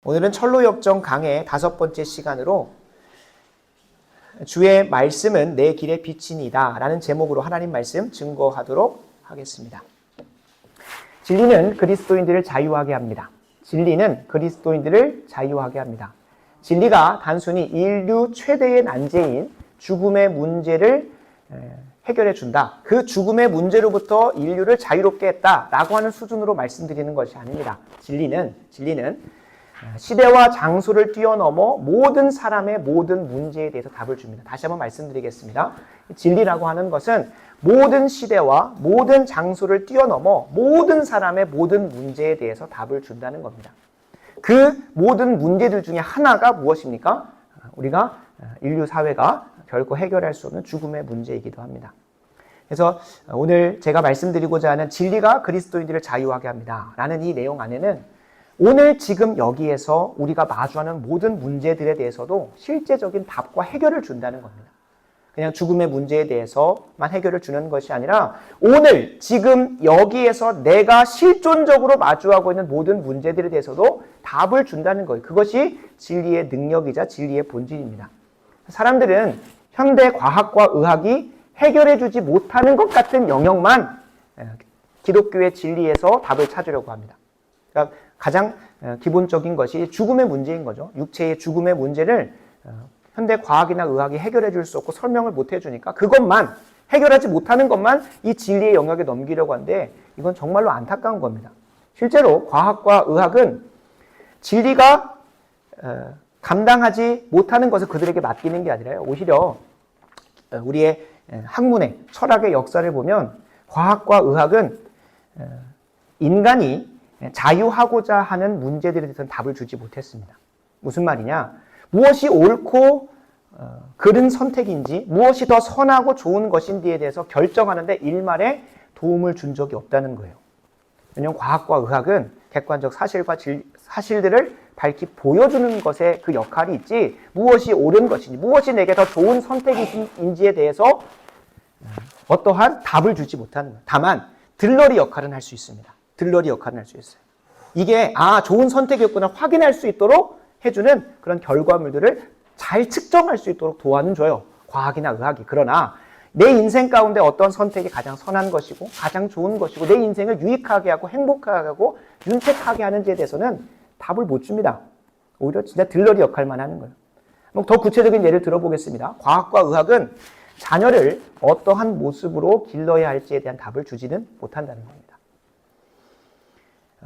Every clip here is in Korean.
오늘은 철로역정 강의 5번째 시간으로 주의 말씀은 내 길의 빛이니이다 라는 제목으로 하나님 말씀 증거하도록 하겠습니다. 진리는 그리스도인들을 자유하게 합니다. 진리는 그리스도인들을 자유하게 합니다. 진리가 단순히 인류 최대의 난제인 죽음의 문제를 해결해 준다. 그 죽음의 문제로부터 인류를 자유롭게 했다라고 하는 수준으로 말씀드리는 것이 아닙니다. 진리는 시대와 장소를 뛰어넘어 모든 사람의 모든 문제에 대해서 답을 줍니다. 다시 한번 말씀드리겠습니다. 진리라고 하는 것은 모든 시대와 모든 장소를 뛰어넘어 모든 사람의 모든 문제에 대해서 답을 준다는 겁니다. 그 모든 문제들 중에 하나가 무엇입니까? 우리가 인류 사회가 결코 해결할 수 없는 죽음의 문제이기도 합니다. 그래서 오늘 제가 말씀드리고자 하는 진리가 그리스도인들을 자유하게 합니다 라는 이 내용 안에는 오늘 지금 여기에서 우리가 마주하는 모든 문제들에 대해서도 실제적인 답과 해결을 준다는 겁니다. 그냥 죽음의 문제에 대해서만 해결을 주는 것이 아니라 오늘 지금 여기에서 내가 실존적으로 마주하고 있는 모든 문제들에 대해서도 답을 준다는 거예요. 그것이 진리의 능력이자 진리의 본질입니다. 사람들은 현대 과학과 의학이 해결해 주지 못하는 것 같은 영역만 기독교의 진리에서 답을 찾으려고 합니다. 그러니까 가장 기본적인 것이 죽음의 문제인 거죠. 육체의 죽음의 문제를 현대 과학이나 의학이 해결해 줄 수 없고 설명을 못 해주니까 그것만 해결하지 못하는 것만 이 진리의 영역에 넘기려고 하는데 이건 정말로 안타까운 겁니다. 실제로 과학과 의학은 진리가 감당하지 못하는 것을 그들에게 맡기는 게 아니라요. 오히려 우리의 학문의 철학의 역사를 보면 과학과 의학은 인간이 자유하고자 하는 문제들에 대해서는 답을 주지 못했습니다. 무슨 말이냐? 무엇이 옳고 그른 선택인지 무엇이 더 선하고 좋은 것인지에 대해서 결정하는데 일말의 도움을 준 적이 없다는 거예요. 왜냐하면 과학과 의학은 객관적 사실과 사실들을 밝히 보여주는 것에 그 역할이 있지 무엇이 옳은 것인지 무엇이 내게 더 좋은 선택인지에 대해서 어떠한 답을 주지 못하는 거예요. 다만 들러리 역할은 할 수 있습니다. 들러리 역할을 할 수 있어요. 이게 좋은 선택이었구나 확인할 수 있도록 해주는 그런 결과물들을 잘 측정할 수 있도록 도와는 줘요. 과학이나 의학이. 그러나 내 인생 가운데 어떤 선택이 가장 선한 것이고 가장 좋은 것이고 내 인생을 유익하게 하고 행복하게 하고 윤택하게 하는지에 대해서는 답을 못 줍니다. 오히려 진짜 들러리 역할만 하는 거예요. 더 구체적인 예를 들어보겠습니다. 과학과 의학은 자녀를 어떠한 모습으로 길러야 할지에 대한 답을 주지는 못한다는 겁니다.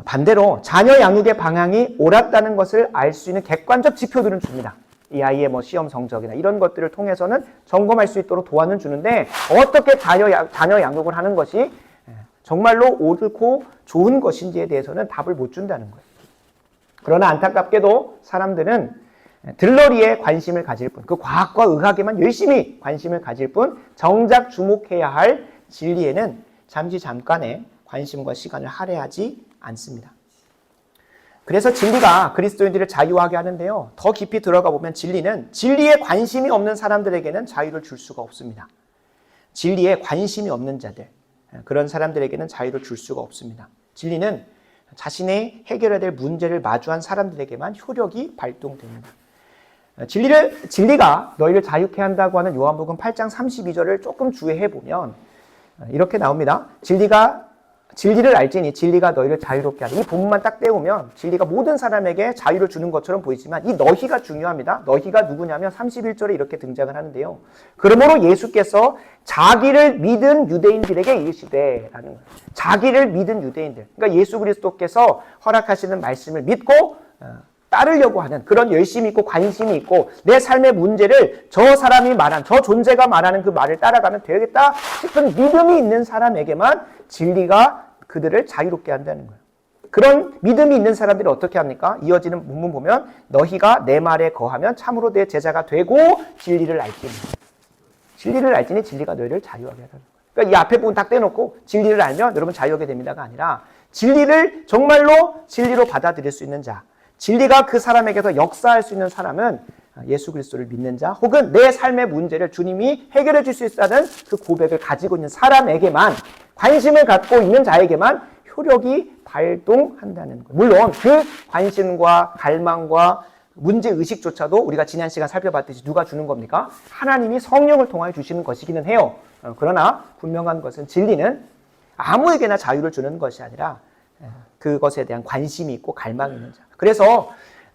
반대로 자녀 양육의 방향이 옳았다는 것을 알 수 있는 객관적 지표들은 줍니다. 이 아이의 시험 성적이나 이런 것들을 통해서는 점검할 수 있도록 도와는 주는데 어떻게 자녀 양육을 하는 것이 정말로 옳고 좋은 것인지에 대해서는 답을 못 준다는 거예요. 그러나 안타깝게도 사람들은 들러리에 관심을 가질 뿐, 그 과학과 의학에만 열심히 관심을 가질 뿐 정작 주목해야 할 진리에는 잠깐의 관심과 시간을 할애하지 않습니다. 그래서 진리가 그리스도인들을 자유하게 하는데요. 더 깊이 들어가 보면 진리는 진리에 관심이 없는 사람들에게는 자유를 줄 수가 없습니다. 진리에 관심이 없는 자들, 그런 사람들에게는 자유를 줄 수가 없습니다. 진리는 자신의 해결해야 될 문제를 마주한 사람들에게만 효력이 발동됩니다. 진리가 너희를 자유케 한다고 하는 요한복음 8장 32절을 조금 주의해 보면 이렇게 나옵니다. 진리를 알지니 진리가 너희를 자유롭게 하리. 이 본문만 딱 떼우면 진리가 모든 사람에게 자유를 주는 것처럼 보이지만 이 너희가 중요합니다. 너희가 누구냐면 31절에 이렇게 등장을 하는데요. 그러므로 예수께서 자기를 믿은 유대인들에게 이르시되 라는 거예요. 자기를 믿은 유대인들. 그러니까 예수 그리스도께서 허락하시는 말씀을 믿고 따르려고 하는 그런 열심이 있고 관심이 있고 내 삶의 문제를 저 사람이 말한 저 존재가 말하는 그 말을 따라가면 되겠다 싶은 믿음이 있는 사람에게만 진리가 그들을 자유롭게 한다는 거예요. 그런 믿음이 있는 사람들이 어떻게 합니까? 이어지는 본문 보면 너희가 내 말에 거하면 참으로 내 제자가 되고 진리를 알지니. 진리를 알지니 진리가 너희를 자유하게 하는 거예요. 그러니까 이 앞에 부분 딱 떼놓고 진리를 알면 여러분 자유하게 됩니다가 아니라 진리를 정말로 진리로 받아들일 수 있는 자, 진리가 그 사람에게서 역사할 수 있는 사람은 예수 그리스도를 믿는 자 혹은 내 삶의 문제를 주님이 해결해 줄 수 있다는 그 고백을 가지고 있는 사람에게만 관심을 갖고 있는 자에게만 효력이 발동한다는 거예요. 물론 그 관심과 갈망과 문제의식조차도 우리가 지난 시간 살펴봤듯이 누가 주는 겁니까? 하나님이 성령을 통하여 주시는 것이기는 해요. 그러나 분명한 것은 진리는 아무에게나 자유를 주는 것이 아니라 그것에 대한 관심이 있고 갈망이 있는 자. 그래서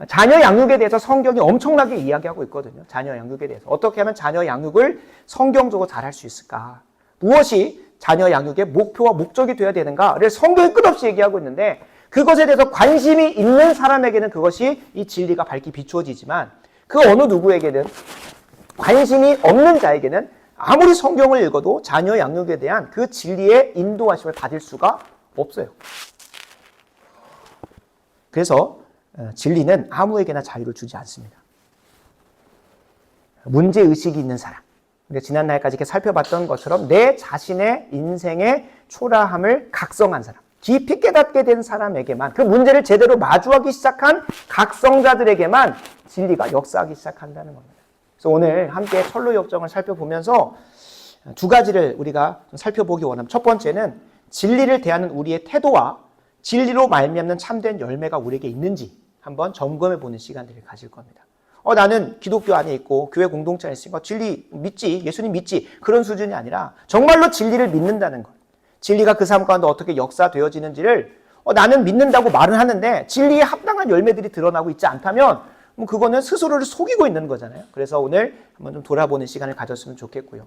자녀 양육에 대해서 성경이 엄청나게 이야기하고 있거든요. 자녀 양육에 대해서. 어떻게 하면 자녀 양육을 성경적으로 잘할 수 있을까? 무엇이 자녀 양육의 목표와 목적이 되어야 되는가를 성경이 끝없이 얘기하고 있는데 그것에 대해서 관심이 있는 사람에게는 그것이 이 진리가 밝게 비추어지지만 그 어느 누구에게는 관심이 없는 자에게는 아무리 성경을 읽어도 자녀 양육에 대한 그 진리의 인도하심을 받을 수가 없어요. 그래서 진리는 아무에게나 자유를 주지 않습니다. 문제의식이 있는 사람, 우리가 지난날까지 이렇게 살펴봤던 것처럼 내 자신의 인생의 초라함을 각성한 사람, 깊이 깨닫게 된 사람에게만, 그 문제를 제대로 마주하기 시작한 각성자들에게만 진리가 역사하기 시작한다는 겁니다. 그래서 오늘 함께 철로 역정을 살펴보면서 두 가지를 우리가 살펴보기 원합니다. 첫 번째는 진리를 대하는 우리의 태도와 진리로 말미암는 참된 열매가 우리에게 있는지 한번 점검해 보는 시간들을 가질 겁니다. 나는 기독교 안에 있고 교회 공동체 안에 있으니까 진리 믿지, 예수님 믿지, 그런 수준이 아니라 정말로 진리를 믿는다는 것. 진리가 그 삶 가운데 어떻게 역사되어지는지를 나는 믿는다고 말은 하는데 진리에 합당한 열매들이 드러나고 있지 않다면 그거는 스스로를 속이고 있는 거잖아요. 그래서 오늘 한번 좀 돌아보는 시간을 가졌으면 좋겠고요.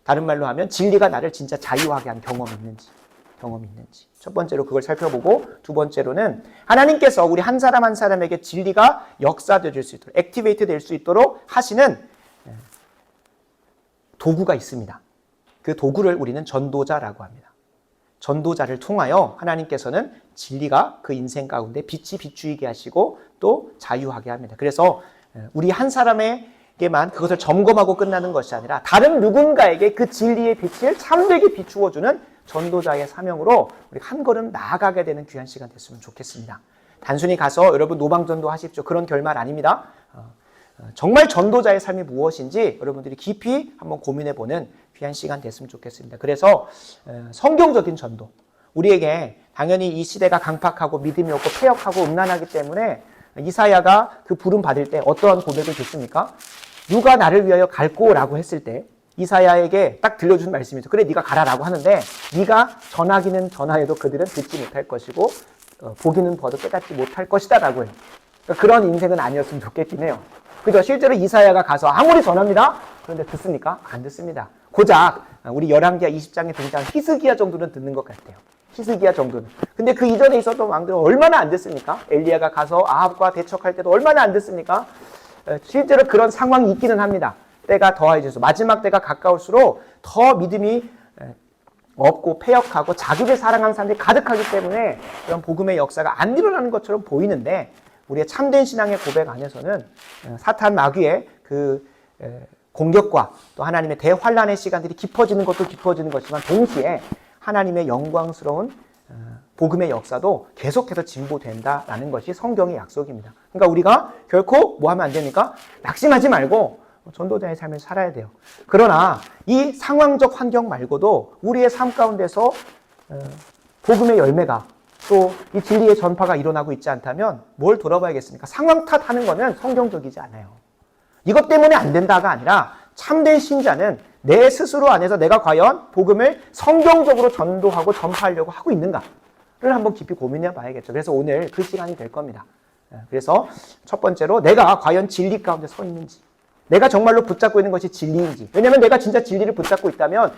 다른 말로 하면 진리가 나를 진짜 자유하게 한 경험이 있는지. 첫 번째로 그걸 살펴보고 두 번째로는 하나님께서 우리 한 사람 한 사람에게 진리가 역사되어질 수 있도록, 액티베이트 될 수 있도록 하시는 도구가 있습니다. 그 도구를 우리는 전도자라고 합니다. 전도자를 통하여 하나님께서는 진리가 그 인생 가운데 빛이 비추이게 하시고 또 자유하게 합니다. 그래서 우리 한 사람에게만 그것을 점검하고 끝나는 것이 아니라 다른 누군가에게 그 진리의 빛을 참되게 비추어주는 전도자의 사명으로 우리 한 걸음 나아가게 되는 귀한 시간 됐으면 좋겠습니다. 단순히 가서 여러분 노방전도 하십시오. 그런 결말 아닙니다. 정말 전도자의 삶이 무엇인지 여러분들이 깊이 한번 고민해보는 귀한 시간 됐으면 좋겠습니다. 그래서 성경적인 전도, 우리에게 당연히 이 시대가 강팍하고 믿음이 없고 패역하고 음란하기 때문에 이사야가 그 부름 받을 때 어떠한 고백을 듣습니까? 누가 나를 위하여 갈꼬라고 했을 때 이사야에게 딱 들려준 말씀이죠. 그래, 네가 가라라고 하는데 네가 전하기는 전하여도 그들은 듣지 못할 것이고 보기는 봐도 깨닫지 못할 것이다 라고 해요. 그러니까 그런 인생은 아니었으면 좋겠긴 해요. 그죠? 실제로 이사야가 가서 아무리 전합니다. 그런데 듣습니까? 안 듣습니다. 고작 우리 열왕기하 20장에 등장한 히스기야 정도는 듣는 것 같아요. 히스기야 정도는. 근데 그 이전에 있었던 왕들은 얼마나 안 듣습니까? 엘리야가 가서 아합과 대척할 때도 얼마나 안 듣습니까? 실제로 그런 상황이 있기는 합니다. 때가 더해져서 마지막 때가 가까울수록 더 믿음이 없고 패역하고 자기를 사랑하는 사람들이 가득하기 때문에 그런 복음의 역사가 안 일어나는 것처럼 보이는데 우리의 참된 신앙의 고백 안에서는 사탄 마귀의 그 공격과 또 하나님의 대환란의 시간들이 깊어지는 것도 깊어지는 것이지만 동시에 하나님의 영광스러운 복음의 역사도 계속해서 진보된다라는 것이 성경의 약속입니다. 그러니까 우리가 결코 뭐 하면 안 됩니까? 낙심하지 말고 전도자의 삶을 살아야 돼요. 그러나 이 상황적 환경 말고도 우리의 삶 가운데서 복음의 열매가 또 이 진리의 전파가 일어나고 있지 않다면 뭘 돌아봐야겠습니까? 상황 탓하는 거는 성경적이지 않아요. 이것 때문에 안 된다가 아니라 참된 신자는 내 스스로 안에서 내가 과연 복음을 성경적으로 전도하고 전파하려고 하고 있는가를 한번 깊이 고민해 봐야겠죠. 그래서 오늘 그 시간이 될 겁니다. 그래서 첫 번째로 내가 과연 진리 가운데 서 있는지, 내가 정말로 붙잡고 있는 것이 진리인지. 왜냐하면 내가 진짜 진리를 붙잡고 있다면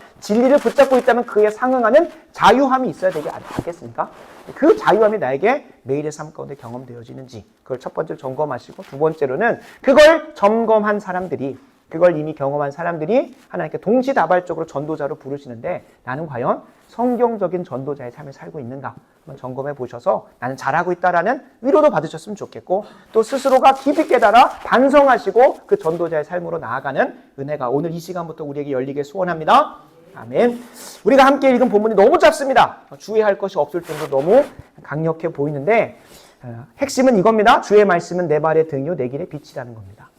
그에 상응하는 자유함이 있어야 되지 않겠습니까? 그 자유함이 나에게 매일의 삶 가운데 경험되어지는지 그걸 첫 번째로 점검하시고 두 번째로는 그걸 점검한 사람들이, 그걸 이미 경험한 사람들이 하나님께 동시다발적으로 전도자로 부르시는데 나는 과연 성경적인 전도자의 삶을 살고 있는가 한번 점검해 보셔서 나는 잘하고 있다라는 위로도 받으셨으면 좋겠고 또 스스로가 깊이 깨달아 반성하시고 그 전도자의 삶으로 나아가는 은혜가 오늘 이 시간부터 우리에게 열리길 소원합니다. 아멘. 우리가 함께 읽은 본문이 너무 짧습니다. 주의할 것이 없을 정도로 너무 강력해 보이는데 핵심은 이겁니다. 주의 말씀은 내 발의 등이요 내 길의 빛이라는 겁니다.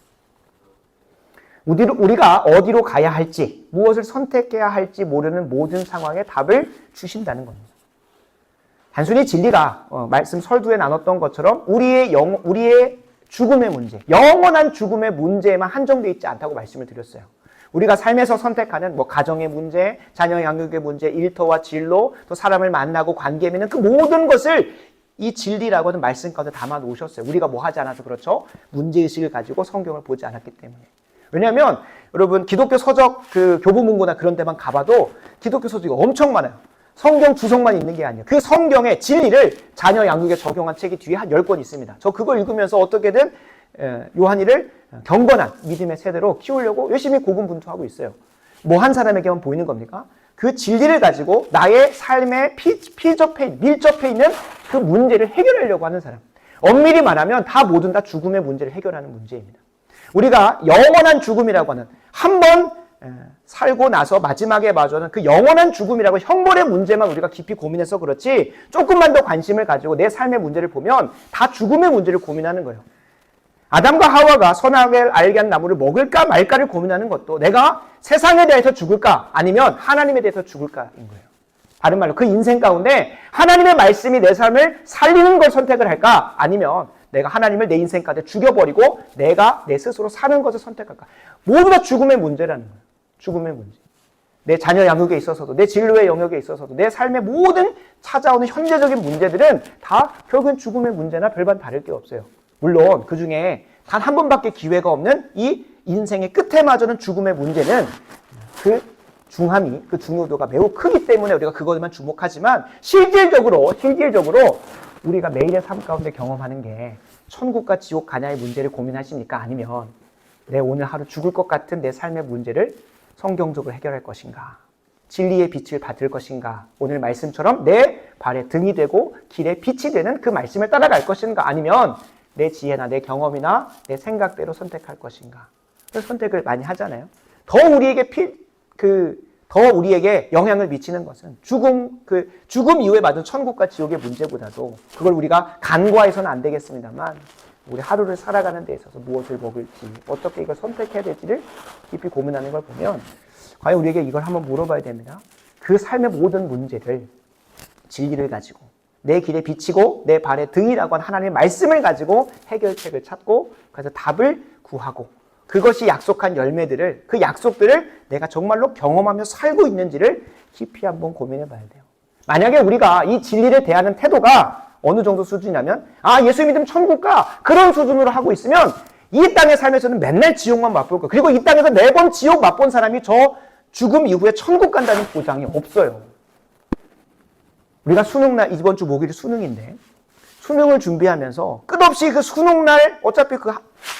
우리가 어디로 가야 할지, 무엇을 선택해야 할지 모르는 모든 상황에 답을 주신다는 겁니다. 단순히 진리가 말씀 설두에 나눴던 것처럼 우리의 죽음의 문제, 영원한 죽음의 문제에만 한정되어 있지 않다고 말씀을 드렸어요. 우리가 삶에서 선택하는 가정의 문제, 자녀 양육의 문제, 일터와 진로, 또 사람을 만나고 관계 맺는 그 모든 것을 이 진리라고 하는 말씀 가운데 담아 놓으셨어요. 우리가 뭐 하지 않아서 그렇죠? 문제의식을 가지고 성경을 보지 않았기 때문에. 왜냐하면 여러분 기독교 서적 그 교보문고나 그런 데만 가봐도 기독교 서적이 엄청 많아요. 성경 주석만 있는 게 아니에요. 그 성경의 진리를 자녀 양육에 적용한 책이 뒤에 한 10권 있습니다. 저 그걸 읽으면서 어떻게든 요한이를 경건한 믿음의 세대로 키우려고 열심히 고군분투하고 있어요. 뭐 한 사람에게만 보이는 겁니까? 그 진리를 가지고 나의 삶에 밀접해 있는 그 문제를 해결하려고 하는 사람. 엄밀히 말하면 모든 다 죽음의 문제를 해결하는 문제입니다. 우리가 영원한 죽음이라고 하는 한 번 살고 나서 마지막에 마주하는 그 영원한 죽음이라고 형벌의 문제만 우리가 깊이 고민해서 그렇지 조금만 더 관심을 가지고 내 삶의 문제를 보면 다 죽음의 문제를 고민하는 거예요. 아담과 하와가 선악을 알게 한 나무를 먹을까 말까를 고민하는 것도 내가 세상에 대해서 죽을까 아니면 하나님에 대해서 죽을까인 거예요. 다른 말로 그 인생 가운데 하나님의 말씀이 내 삶을 살리는 걸 선택을 할까 아니면 내가 하나님을 내 인생 가운데 죽여버리고 내가 내 스스로 사는 것을 선택할까. 모두 다 죽음의 문제라는 거예요. 죽음의 문제. 내 자녀 양육에 있어서도 내 진로의 영역에 있어서도 내 삶의 모든 찾아오는 현재적인 문제들은 다 결국은 죽음의 문제나 별반 다를 게 없어요. 물론 그 중에 단 한 번밖에 기회가 없는 이 인생의 끝에 마주하는 죽음의 문제는 그 중함이, 그 중요도가 매우 크기 때문에 우리가 그것에만 주목하지만 실질적으로 우리가 매일의 삶 가운데 경험하는 게 천국과 지옥 가냐의 문제를 고민하십니까? 아니면 내 오늘 하루 죽을 것 같은 내 삶의 문제를 성경적으로 해결할 것인가? 진리의 빛을 받을 것인가? 오늘 말씀처럼 내 발에 등이 되고 길에 빛이 되는 그 말씀을 따라갈 것인가? 아니면 내 지혜나 내 경험이나 내 생각대로 선택할 것인가? 그래서 선택을 많이 하잖아요. 더 우리에게 영향을 미치는 것은 죽음 이후에 받은 천국과 지옥의 문제보다도 그걸 우리가 간과해서는 안 되겠습니다만 우리 하루를 살아가는 데 있어서 무엇을 먹을지 어떻게 이걸 선택해야 될지를 깊이 고민하는 걸 보면 과연 우리에게 이걸 한번 물어봐야 됩니다. 그 삶의 모든 문제를 진리를 가지고 내 길에 비치고 내 발에 등이라고 한 하나님의 말씀을 가지고 해결책을 찾고 그래서 답을 구하고 그것이 약속한 열매들을 그 약속들을 내가 정말로 경험하며 살고 있는지를 깊이 한번 고민해 봐야 돼요. 만약에 우리가 이 진리를 대하는 태도가 어느 정도 수준이냐면 예수 믿으면 천국 가 그런 수준으로 하고 있으면 이 땅의 삶에서는 맨날 지옥만 맛볼 거예요. 그리고 이 땅에서 4번 지옥 맛본 사람이 저 죽음 이후에 천국 간다는 보장이 없어요. 우리가 수능날 이번 주 목요일이 수능인데 수능을 준비하면서 끝없이 그 수능날 어차피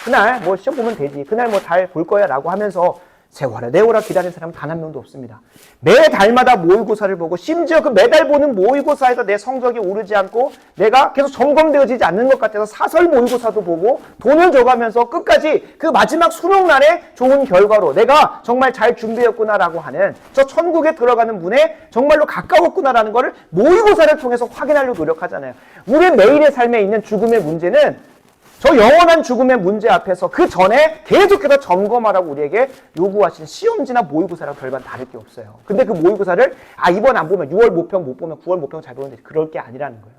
그날 시험 보면 되지 그날 잘 볼 거야 라고 하면서 세워라 내워라 기다리는 사람은 단 한 명도 없습니다. 매달마다 모의고사를 보고 심지어 그 매달 보는 모의고사에서 내 성적이 오르지 않고 내가 계속 점검되어지지 않는 것 같아서 사설 모의고사도 보고 돈을 줘가면서 끝까지 그 마지막 수능날에 좋은 결과로 내가 정말 잘 준비했구나라고 하는 저 천국에 들어가는 문에 정말로 가까웠구나라는 것을 모의고사를 통해서 확인하려고 노력하잖아요. 우리의 매일의 삶에 있는 죽음의 문제는 저 영원한 죽음의 문제 앞에서 그 전에 계속해서 점검하라고 우리에게 요구하시는 시험지나 모의고사랑 별반 다를 게 없어요. 근데 그 모의고사를 이번 안 보면 6월 모평 못 보면 9월 모평 잘 보는데 그럴 게 아니라는 거예요.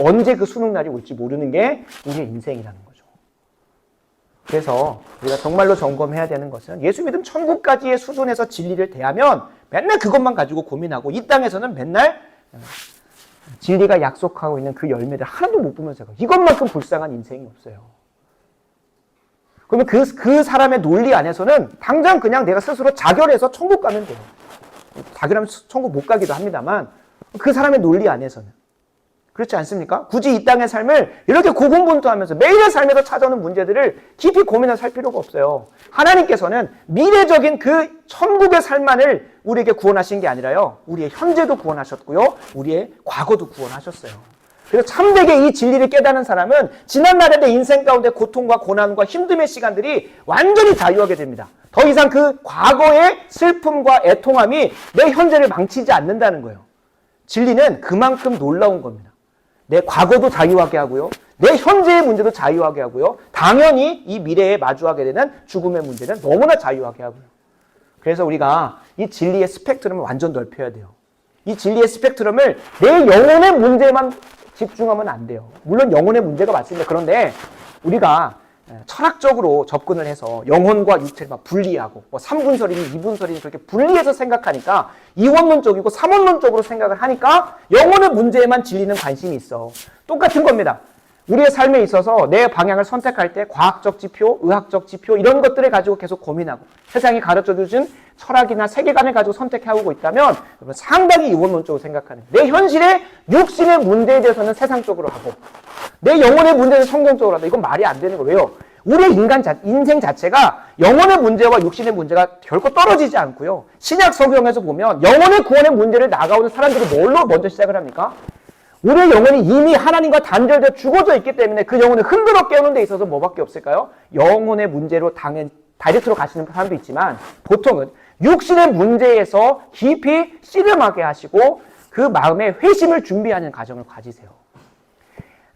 언제 그 수능날이 올지 모르는 게 우리의 인생이라는 거죠. 그래서 우리가 정말로 점검해야 되는 것은 예수 믿음 천국까지의 수준에서 진리를 대하면 맨날 그것만 가지고 고민하고 이 땅에서는 맨날 진리가 약속하고 있는 그 열매를 하나도 못 보면서 이것만큼 불쌍한 인생이 없어요. 그러면 그 사람의 논리 안에서는 당장 그냥 내가 스스로 자결해서 천국 가면 돼요. 자결하면 천국 못 가기도 합니다만 그 사람의 논리 안에서는 그렇지 않습니까? 굳이 이 땅의 삶을 이렇게 고군분투하면서 매일의 삶에서 찾아오는 문제들을 깊이 고민해서 살 필요가 없어요. 하나님께서는 미래적인 그 천국의 삶만을 우리에게 구원하신 게 아니라요. 우리의 현재도 구원하셨고요. 우리의 과거도 구원하셨어요. 그래서 참되게 이 진리를 깨닫는 사람은 지난날의 내 인생 가운데 고통과 고난과 힘듦의 시간들이 완전히 자유하게 됩니다. 더 이상 그 과거의 슬픔과 애통함이 내 현재를 망치지 않는다는 거예요. 진리는 그만큼 놀라운 겁니다. 내 과거도 자유하게 하고요. 내 현재의 문제도 자유하게 하고요. 당연히 이 미래에 마주하게 되는 죽음의 문제는 너무나 자유하게 하고요. 그래서 우리가 이 진리의 스펙트럼을 완전 넓혀야 돼요. 이 진리의 스펙트럼을 내 영혼의 문제만 집중하면 안 돼요. 물론 영혼의 문제가 맞습니다. 그런데 우리가 철학적으로 접근을 해서 영혼과 육체를 막 분리하고 뭐 3분설이니 2분설이니 그렇게 분리해서 생각하니까 이원론적이고 삼원론적으로 생각을 하니까 영혼의 문제에만 진리는 관심이 있어. 똑같은 겁니다. 우리의 삶에 있어서 내 방향을 선택할 때 과학적 지표, 의학적 지표 이런 것들을 가지고 계속 고민하고 세상이 가르쳐주신 철학이나 세계관을 가지고 선택하고 있다면 여러분 상당히 이원론적으로 생각하는 내 현실의 육신의 문제에 대해서는 세상적으로 하고 내 영혼의 문제는 성경적으로 하다. 이건 말이 안 되는 거예요. 왜요? 우리의 인생 자체가 영혼의 문제와 육신의 문제가 결코 떨어지지 않고요. 신약 성경에서 보면 영혼의 구원의 문제를 나가오는 사람들이 뭘로 먼저 시작을 합니까? 우리의 영혼이 이미 하나님과 단절되어 죽어져 있기 때문에 그 영혼을 흔들어 깨우는 데 있어서 뭐밖에 없을까요? 영혼의 문제로 당연 다이렉트로 가시는 사람도 있지만 보통은 육신의 문제에서 깊이 씨름하게 하시고 그 마음에 회심을 준비하는 과정을 가지세요.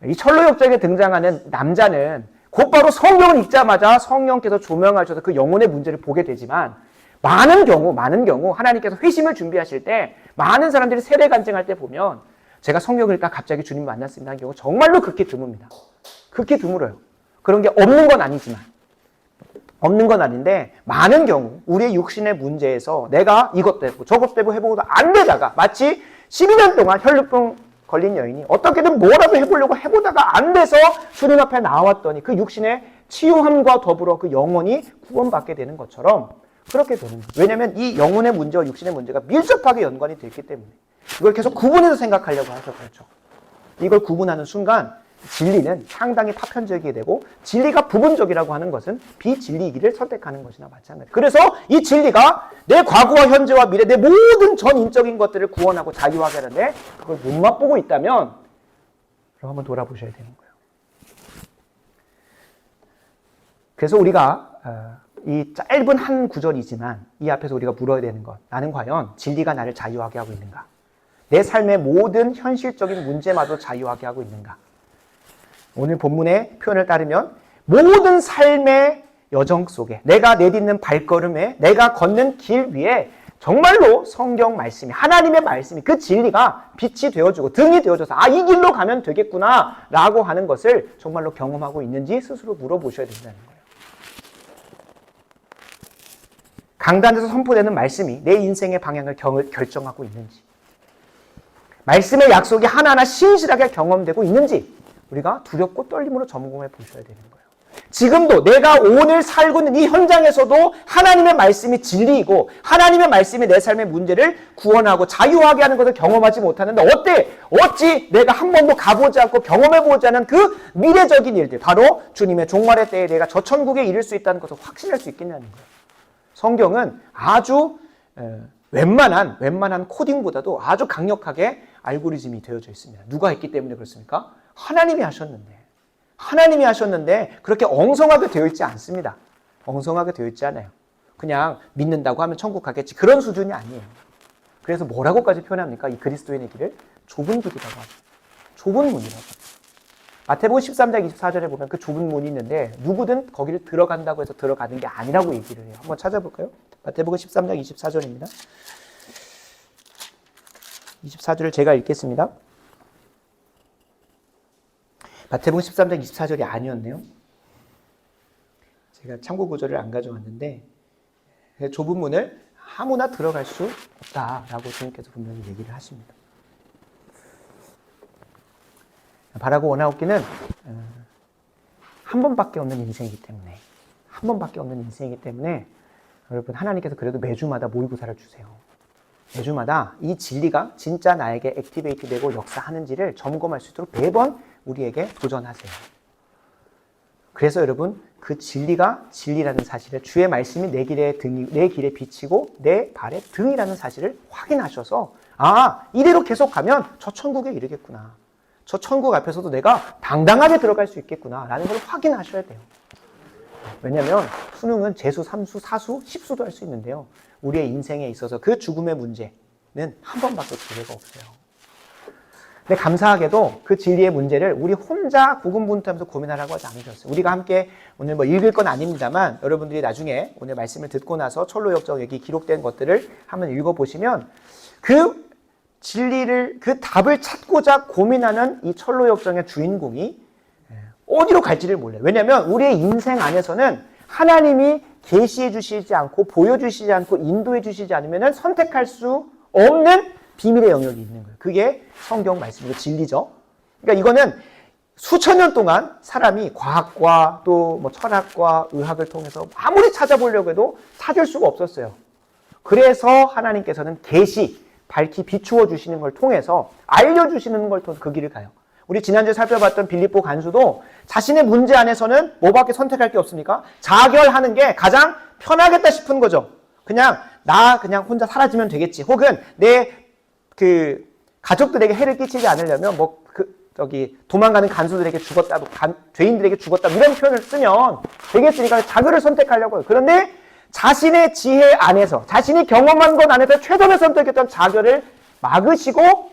이 철로역정에 등장하는 남자는 곧바로 성경을 읽자마자 성령께서 조명하셔서 그 영혼의 문제를 보게 되지만 많은 경우 하나님께서 회심을 준비하실 때 많은 사람들이 세례 간증할 때 보면 제가 성경을 읽다가 갑자기 주님 만났습니다 하는 경우 정말로 극히 드뭅니다. 극히 드물어요. 그런 게 없는 건 아닌데 많은 경우 우리의 육신의 문제에서 내가 이것 되고 저것 되고 해보고도 안 되다가 마치 12년 동안 혈류병 걸린 여인이 어떻게든 뭐라도 해보려고 해보다가 안 돼서 주님 앞에 나왔더니 그 육신의 치유함과 더불어 그 영혼이 구원받게 되는 것처럼 그렇게 되는 거예요. 왜냐하면 이 영혼의 문제와 육신의 문제가 밀접하게 연관이 되어 있기 때문에 이걸 계속 구분해서 생각하려고 해서 그렇죠. 이걸 구분하는 순간 진리는 상당히 파편적이게 되고 진리가 부분적이라고 하는 것은 비진리이기를 선택하는 것이나 마찬가지예요. 그래서 이 진리가 내 과거와 현재와 미래 내 모든 전인적인 것들을 구원하고 자유하게 하는데 그걸 못 맛보고 있다면 그럼 한번 돌아보셔야 되는 거예요. 그래서 우리가 이 짧은 한 구절이지만 이 앞에서 우리가 물어야 되는 것 나는 과연 진리가 나를 자유하게 하고 있는가? 내 삶의 모든 현실적인 문제마저 자유하게 하고 있는가? 오늘 본문의 표현을 따르면 모든 삶의 여정 속에 내가 내딛는 발걸음에 내가 걷는 길 위에 정말로 성경 말씀이 하나님의 말씀이 그 진리가 빛이 되어주고 등이 되어줘서 아, 이 길로 가면 되겠구나 라고 하는 것을 정말로 경험하고 있는지 스스로 물어보셔야 된다는 거예요. 강단에서 선포되는 말씀이 내 인생의 방향을 결정하고 있는지 말씀의 약속이 하나하나 신실하게 경험되고 있는지 우리가 두렵고 떨림으로 점검해 보셔야 되는 거예요. 지금도 내가 오늘 살고 있는 이 현장에서도 하나님의 말씀이 진리이고 하나님의 말씀이 내 삶의 문제를 구원하고 자유하게 하는 것을 경험하지 못하는데 어찌 내가 한 번도 가보지 않고 경험해보지 않은 그 미래적인 일들 바로 주님의 종말의 때에 내가 저 천국에 이를 수 있다는 것을 확신할 수 있겠냐는 거예요. 성경은 아주 웬만한 코딩보다도 아주 강력하게 알고리즘이 되어져 있습니다. 누가 했기 때문에 그렇습니까? 하나님이 하셨는데 그렇게 엉성하게 되어 있지 않습니다. 엉성하게 되어 있지 않아요. 그냥 믿는다고 하면 천국 가겠지 그런 수준이 아니에요. 그래서 뭐라고까지 표현합니까? 이 그리스도인의 길을 좁은 길이라고 하죠. 좁은 문이라고 하죠. 마태복음 13장 24절에 보면 그 좁은 문이 있는데 누구든 거기를 들어간다고 해서 들어가는 게 아니라고 얘기를 해요. 한번 찾아볼까요? 마태복음 13장 24절입니다. 24절을 제가 읽겠습니다. 마태복음 13장 24절이 아니었네요. 제가 참고 구절을 안 가져왔는데 좁은 문을 아무나 들어갈 수 없다라고 주님께서 분명히 얘기를 하십니다. 바라고 원하옵기는 한 번밖에 없는 인생이기 때문에 여러분 하나님께서 그래도 매주마다 모의고사를 주세요. 매주마다 이 진리가 진짜 나에게 액티베이트 되고 역사하는지를 점검할 수 있도록 매번 우리에게 도전하세요. 그래서 여러분 그 진리가 진리라는 사실을 주의 말씀이 내 길에 비치고 내 발에 등이라는 사실을 확인하셔서 아 이대로 계속 가면 저 천국에 이르겠구나. 저 천국 앞에서도 내가 당당하게 들어갈 수 있겠구나 라는 걸 확인하셔야 돼요. 왜냐하면 수능은 재수, 3수, 4수, 10수도 할 수 있는데요. 우리의 인생에 있어서 그 죽음의 문제는 한 번밖에 기회가 없어요. 근데 감사하게도 그 진리의 문제를 우리 혼자 고군분투하면서 고민하라고 하지 않으셨어요. 우리가 함께 오늘 읽을 건 아닙니다만 여러분들이 나중에 오늘 말씀을 듣고 나서 철로역정 여기 기록된 것들을 한번 읽어보시면 그 진리를, 그 답을 찾고자 고민하는 이 철로 역정의 주인공이 어디로 갈지를 몰라요. 왜냐하면 우리의 인생 안에서는 하나님이 계시해 주시지 않고 보여주시지 않고 인도해 주시지 않으면 선택할 수 없는 비밀의 영역이 있는 거예요. 그게 성경 말씀이고 진리죠. 그러니까 이거는 수천 년 동안 사람이 과학과 또 뭐 철학과 의학을 통해서 아무리 찾아보려고 해도 찾을 수가 없었어요. 그래서 하나님께서는 계시, 밝히 비추어 주시는 걸 통해서 알려주시는 걸 통해서 그 길을 가요. 우리 지난주에 살펴봤던 빌립보 간수도 자신의 문제 안에서는 뭐밖에 선택할 게 없습니까? 자결하는 게 가장 편하겠다 싶은 거죠. 그냥 혼자 사라지면 되겠지. 혹은 내 가족들에게 해를 끼치지 않으려면 도망가는 간수들에게 죽었다, 죄인들에게 죽었다 이런 표현을 쓰면 되겠으니까 자결을 선택하려고 해요. 그런데 자신의 지혜 안에서, 자신이 경험한 것 안에서 최선을 선택했던 자결을 막으시고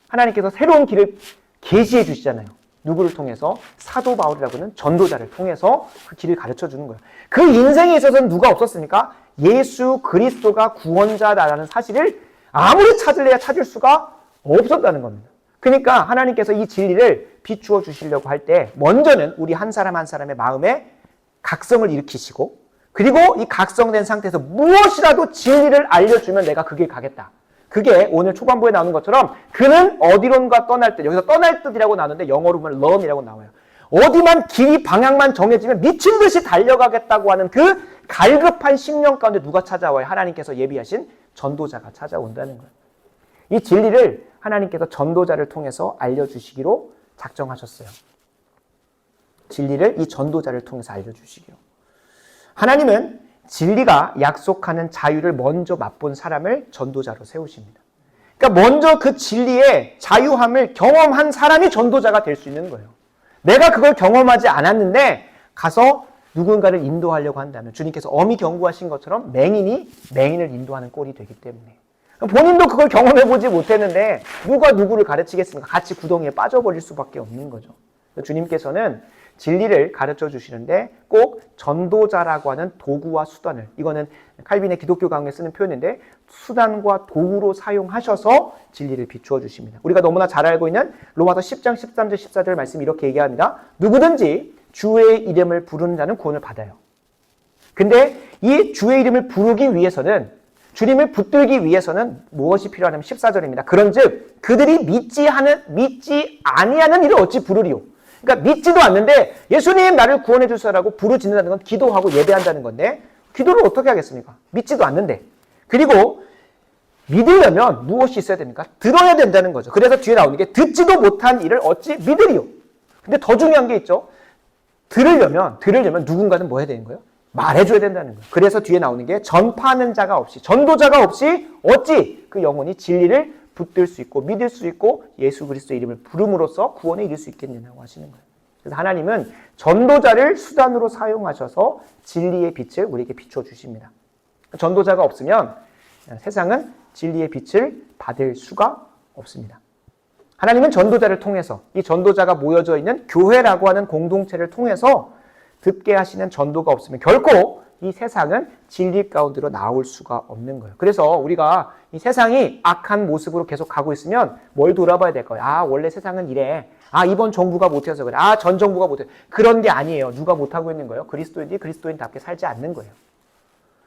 하나님께서 새로운 길을 계시해 주시잖아요. 누구를 통해서? 사도 바울이라고 하는 전도자를 통해서 그 길을 가르쳐 주는 거예요. 그 인생에 있어서는 누가 없었습니까? 예수 그리스도가 구원자라는 사실을 아무리 찾을래야 찾을 수가 없었다는 겁니다. 그러니까 하나님께서 이 진리를 비추어 주시려고 할 때 먼저는 우리 한 사람 한 사람의 마음에 각성을 일으키시고, 그리고 이 각성된 상태에서 무엇이라도 진리를 알려주면 내가 그 길 가겠다. 그게 오늘 초반부에 나오는 것처럼 그는 어디론가 떠날 듯, 여기서 떠날 듯이라고 나오는데 영어로 보면 run이라고 나와요. 어디만 길이 방향만 정해지면 미친 듯이 달려가겠다고 하는 그 갈급한 심령 가운데 누가 찾아와요? 하나님께서 예비하신 전도자가 찾아온다는 거예요. 이 진리를 하나님께서 전도자를 통해서 알려주시기로 작정하셨어요. 진리를 이 전도자를 통해서 알려주시기로. 하나님은 진리가 약속하는 자유를 먼저 맛본 사람을 전도자로 세우십니다. 그러니까 먼저 그 진리의 자유함을 경험한 사람이 전도자가 될 수 있는 거예요. 내가 그걸 경험하지 않았는데 가서 누군가를 인도하려고 한다면 주님께서 엄히 경고하신 것처럼 맹인이 맹인을 인도하는 꼴이 되기 때문에, 본인도 그걸 경험해보지 못했는데 누가 누구를 가르치겠습니까? 같이 구덩이에 빠져버릴 수밖에 없는 거죠. 주님께서는 진리를 가르쳐 주시는데 꼭 전도자라고 하는 도구와 수단을, 이거는 칼빈의 기독교 강의에 쓰는 표현인데 수단과 도구로 사용하셔서 진리를 비추어 주십니다. 우리가 너무나 잘 알고 있는 로마서 10장 13절 14절 말씀 이렇게 얘기합니다. 누구든지 주의 이름을 부르는 자는 구원을 받아요. 근데 이 주의 이름을 부르기 위해서는, 주님을 붙들기 위해서는 무엇이 필요하냐면 14절입니다. 그런즉 그들이 믿지 아니하는 일을 어찌 부르리요. 그러니까 믿지도 않는데 예수님 나를 구원해 주세요라고 부르짖는다는 건 기도하고 예배한다는 건데, 기도를 어떻게 하겠습니까? 믿지도 않는데. 그리고 믿으려면 무엇이 있어야 됩니까? 들어야 된다는 거죠. 그래서 뒤에 나오는 게 듣지도 못한 일을 어찌 믿으리요. 근데 더 중요한 게 있죠. 들으려면 누군가는 뭐 해야 되는 거예요? 말해줘야 된다는 거예요. 그래서 뒤에 나오는 게 전파하는 자가 없이, 전도자가 없이 어찌 그 영혼이 진리를 붙들 수 있고 믿을 수 있고 예수 그리스도의 이름을 부름으로써 구원에 이를 수 있겠느냐고 하시는 거예요. 그래서 하나님은 전도자를 수단으로 사용하셔서 진리의 빛을 우리에게 비춰 주십니다. 전도자가 없으면 세상은 진리의 빛을 받을 수가 없습니다. 하나님은 전도자를 통해서, 이 전도자가 모여져 있는 교회라고 하는 공동체를 통해서 듣게 하시는 전도가 없으면 결코 이 세상은 진리 가운데로 나올 수가 없는 거예요. 그래서 우리가 이 세상이 악한 모습으로 계속 가고 있으면 뭘 돌아봐야 될까요? 원래 세상은 이래. 이번 정부가 못해서 그래. 전 정부가 못해. 그런 게 아니에요. 누가 못하고 있는 거예요? 그리스도인이 그리스도인답게 살지 않는 거예요.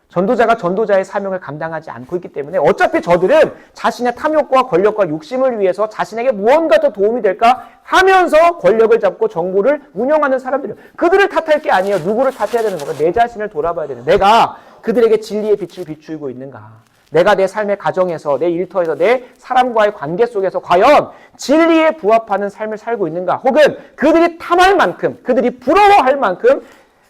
전도자가 전도자의 사명을 감당하지 않고 있기 때문에 어차피 저들은 자신의 탐욕과 권력과 욕심을 위해서 자신에게 무언가 더 도움이 될까 하면서 권력을 잡고 정부를 운영하는 사람들이에요. 그들을 탓할 게 아니에요. 누구를 탓해야 되는 건가? 내 자신을 돌아봐야 되는, 내가 그들에게 진리의 빛을 비추고 있는가? 내가 내 삶의 가정에서, 내 일터에서, 내 사람과의 관계 속에서 과연 진리에 부합하는 삶을 살고 있는가? 혹은 그들이 탐할 만큼, 그들이 부러워할 만큼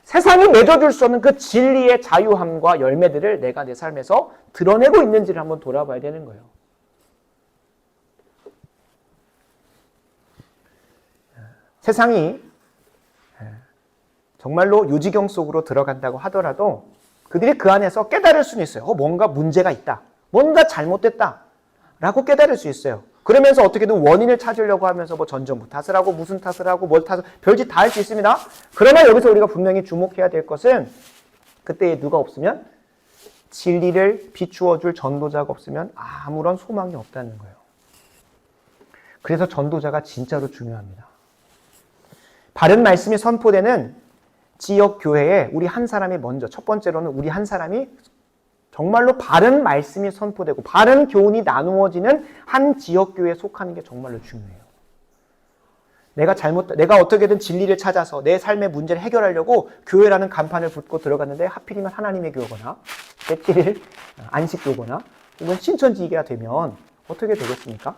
세상이 맺어줄 수 없는 그 진리의 자유함과 열매들을 내가 내 삶에서 드러내고 있는지를 한번 돌아봐야 되는 거예요. 세상이 정말로 유지경 속으로 들어간다고 하더라도 그들이 그 안에서 깨달을 수는 있어요. 뭔가 문제가 있다. 뭔가 잘못됐다. 라고 깨달을 수 있어요. 그러면서 어떻게든 원인을 찾으려고 하면서 전정부 탓을 하고 무슨 탓을 하고 뭘 탓을, 별짓 다 할 수 있습니다. 그러나 여기서 우리가 분명히 주목해야 될 것은 그때 누가 없으면, 진리를 비추어 줄 전도자가 없으면 아무런 소망이 없다는 거예요. 그래서 전도자가 진짜로 중요합니다. 바른 말씀이 선포되는 지역 교회에 우리 한 사람이 먼저, 첫 번째로는 우리 한 사람이 정말로 바른 말씀이 선포되고 바른 교훈이 나누어지는 한 지역 교회에 속하는 게 정말로 중요해요. 내가 어떻게든 진리를 찾아서 내 삶의 문제를 해결하려고 교회라는 간판을 붙고 들어갔는데 하필이면 하나님의 교회거나 제7일 안식교거나 혹은 신천지가 되면 어떻게 되겠습니까?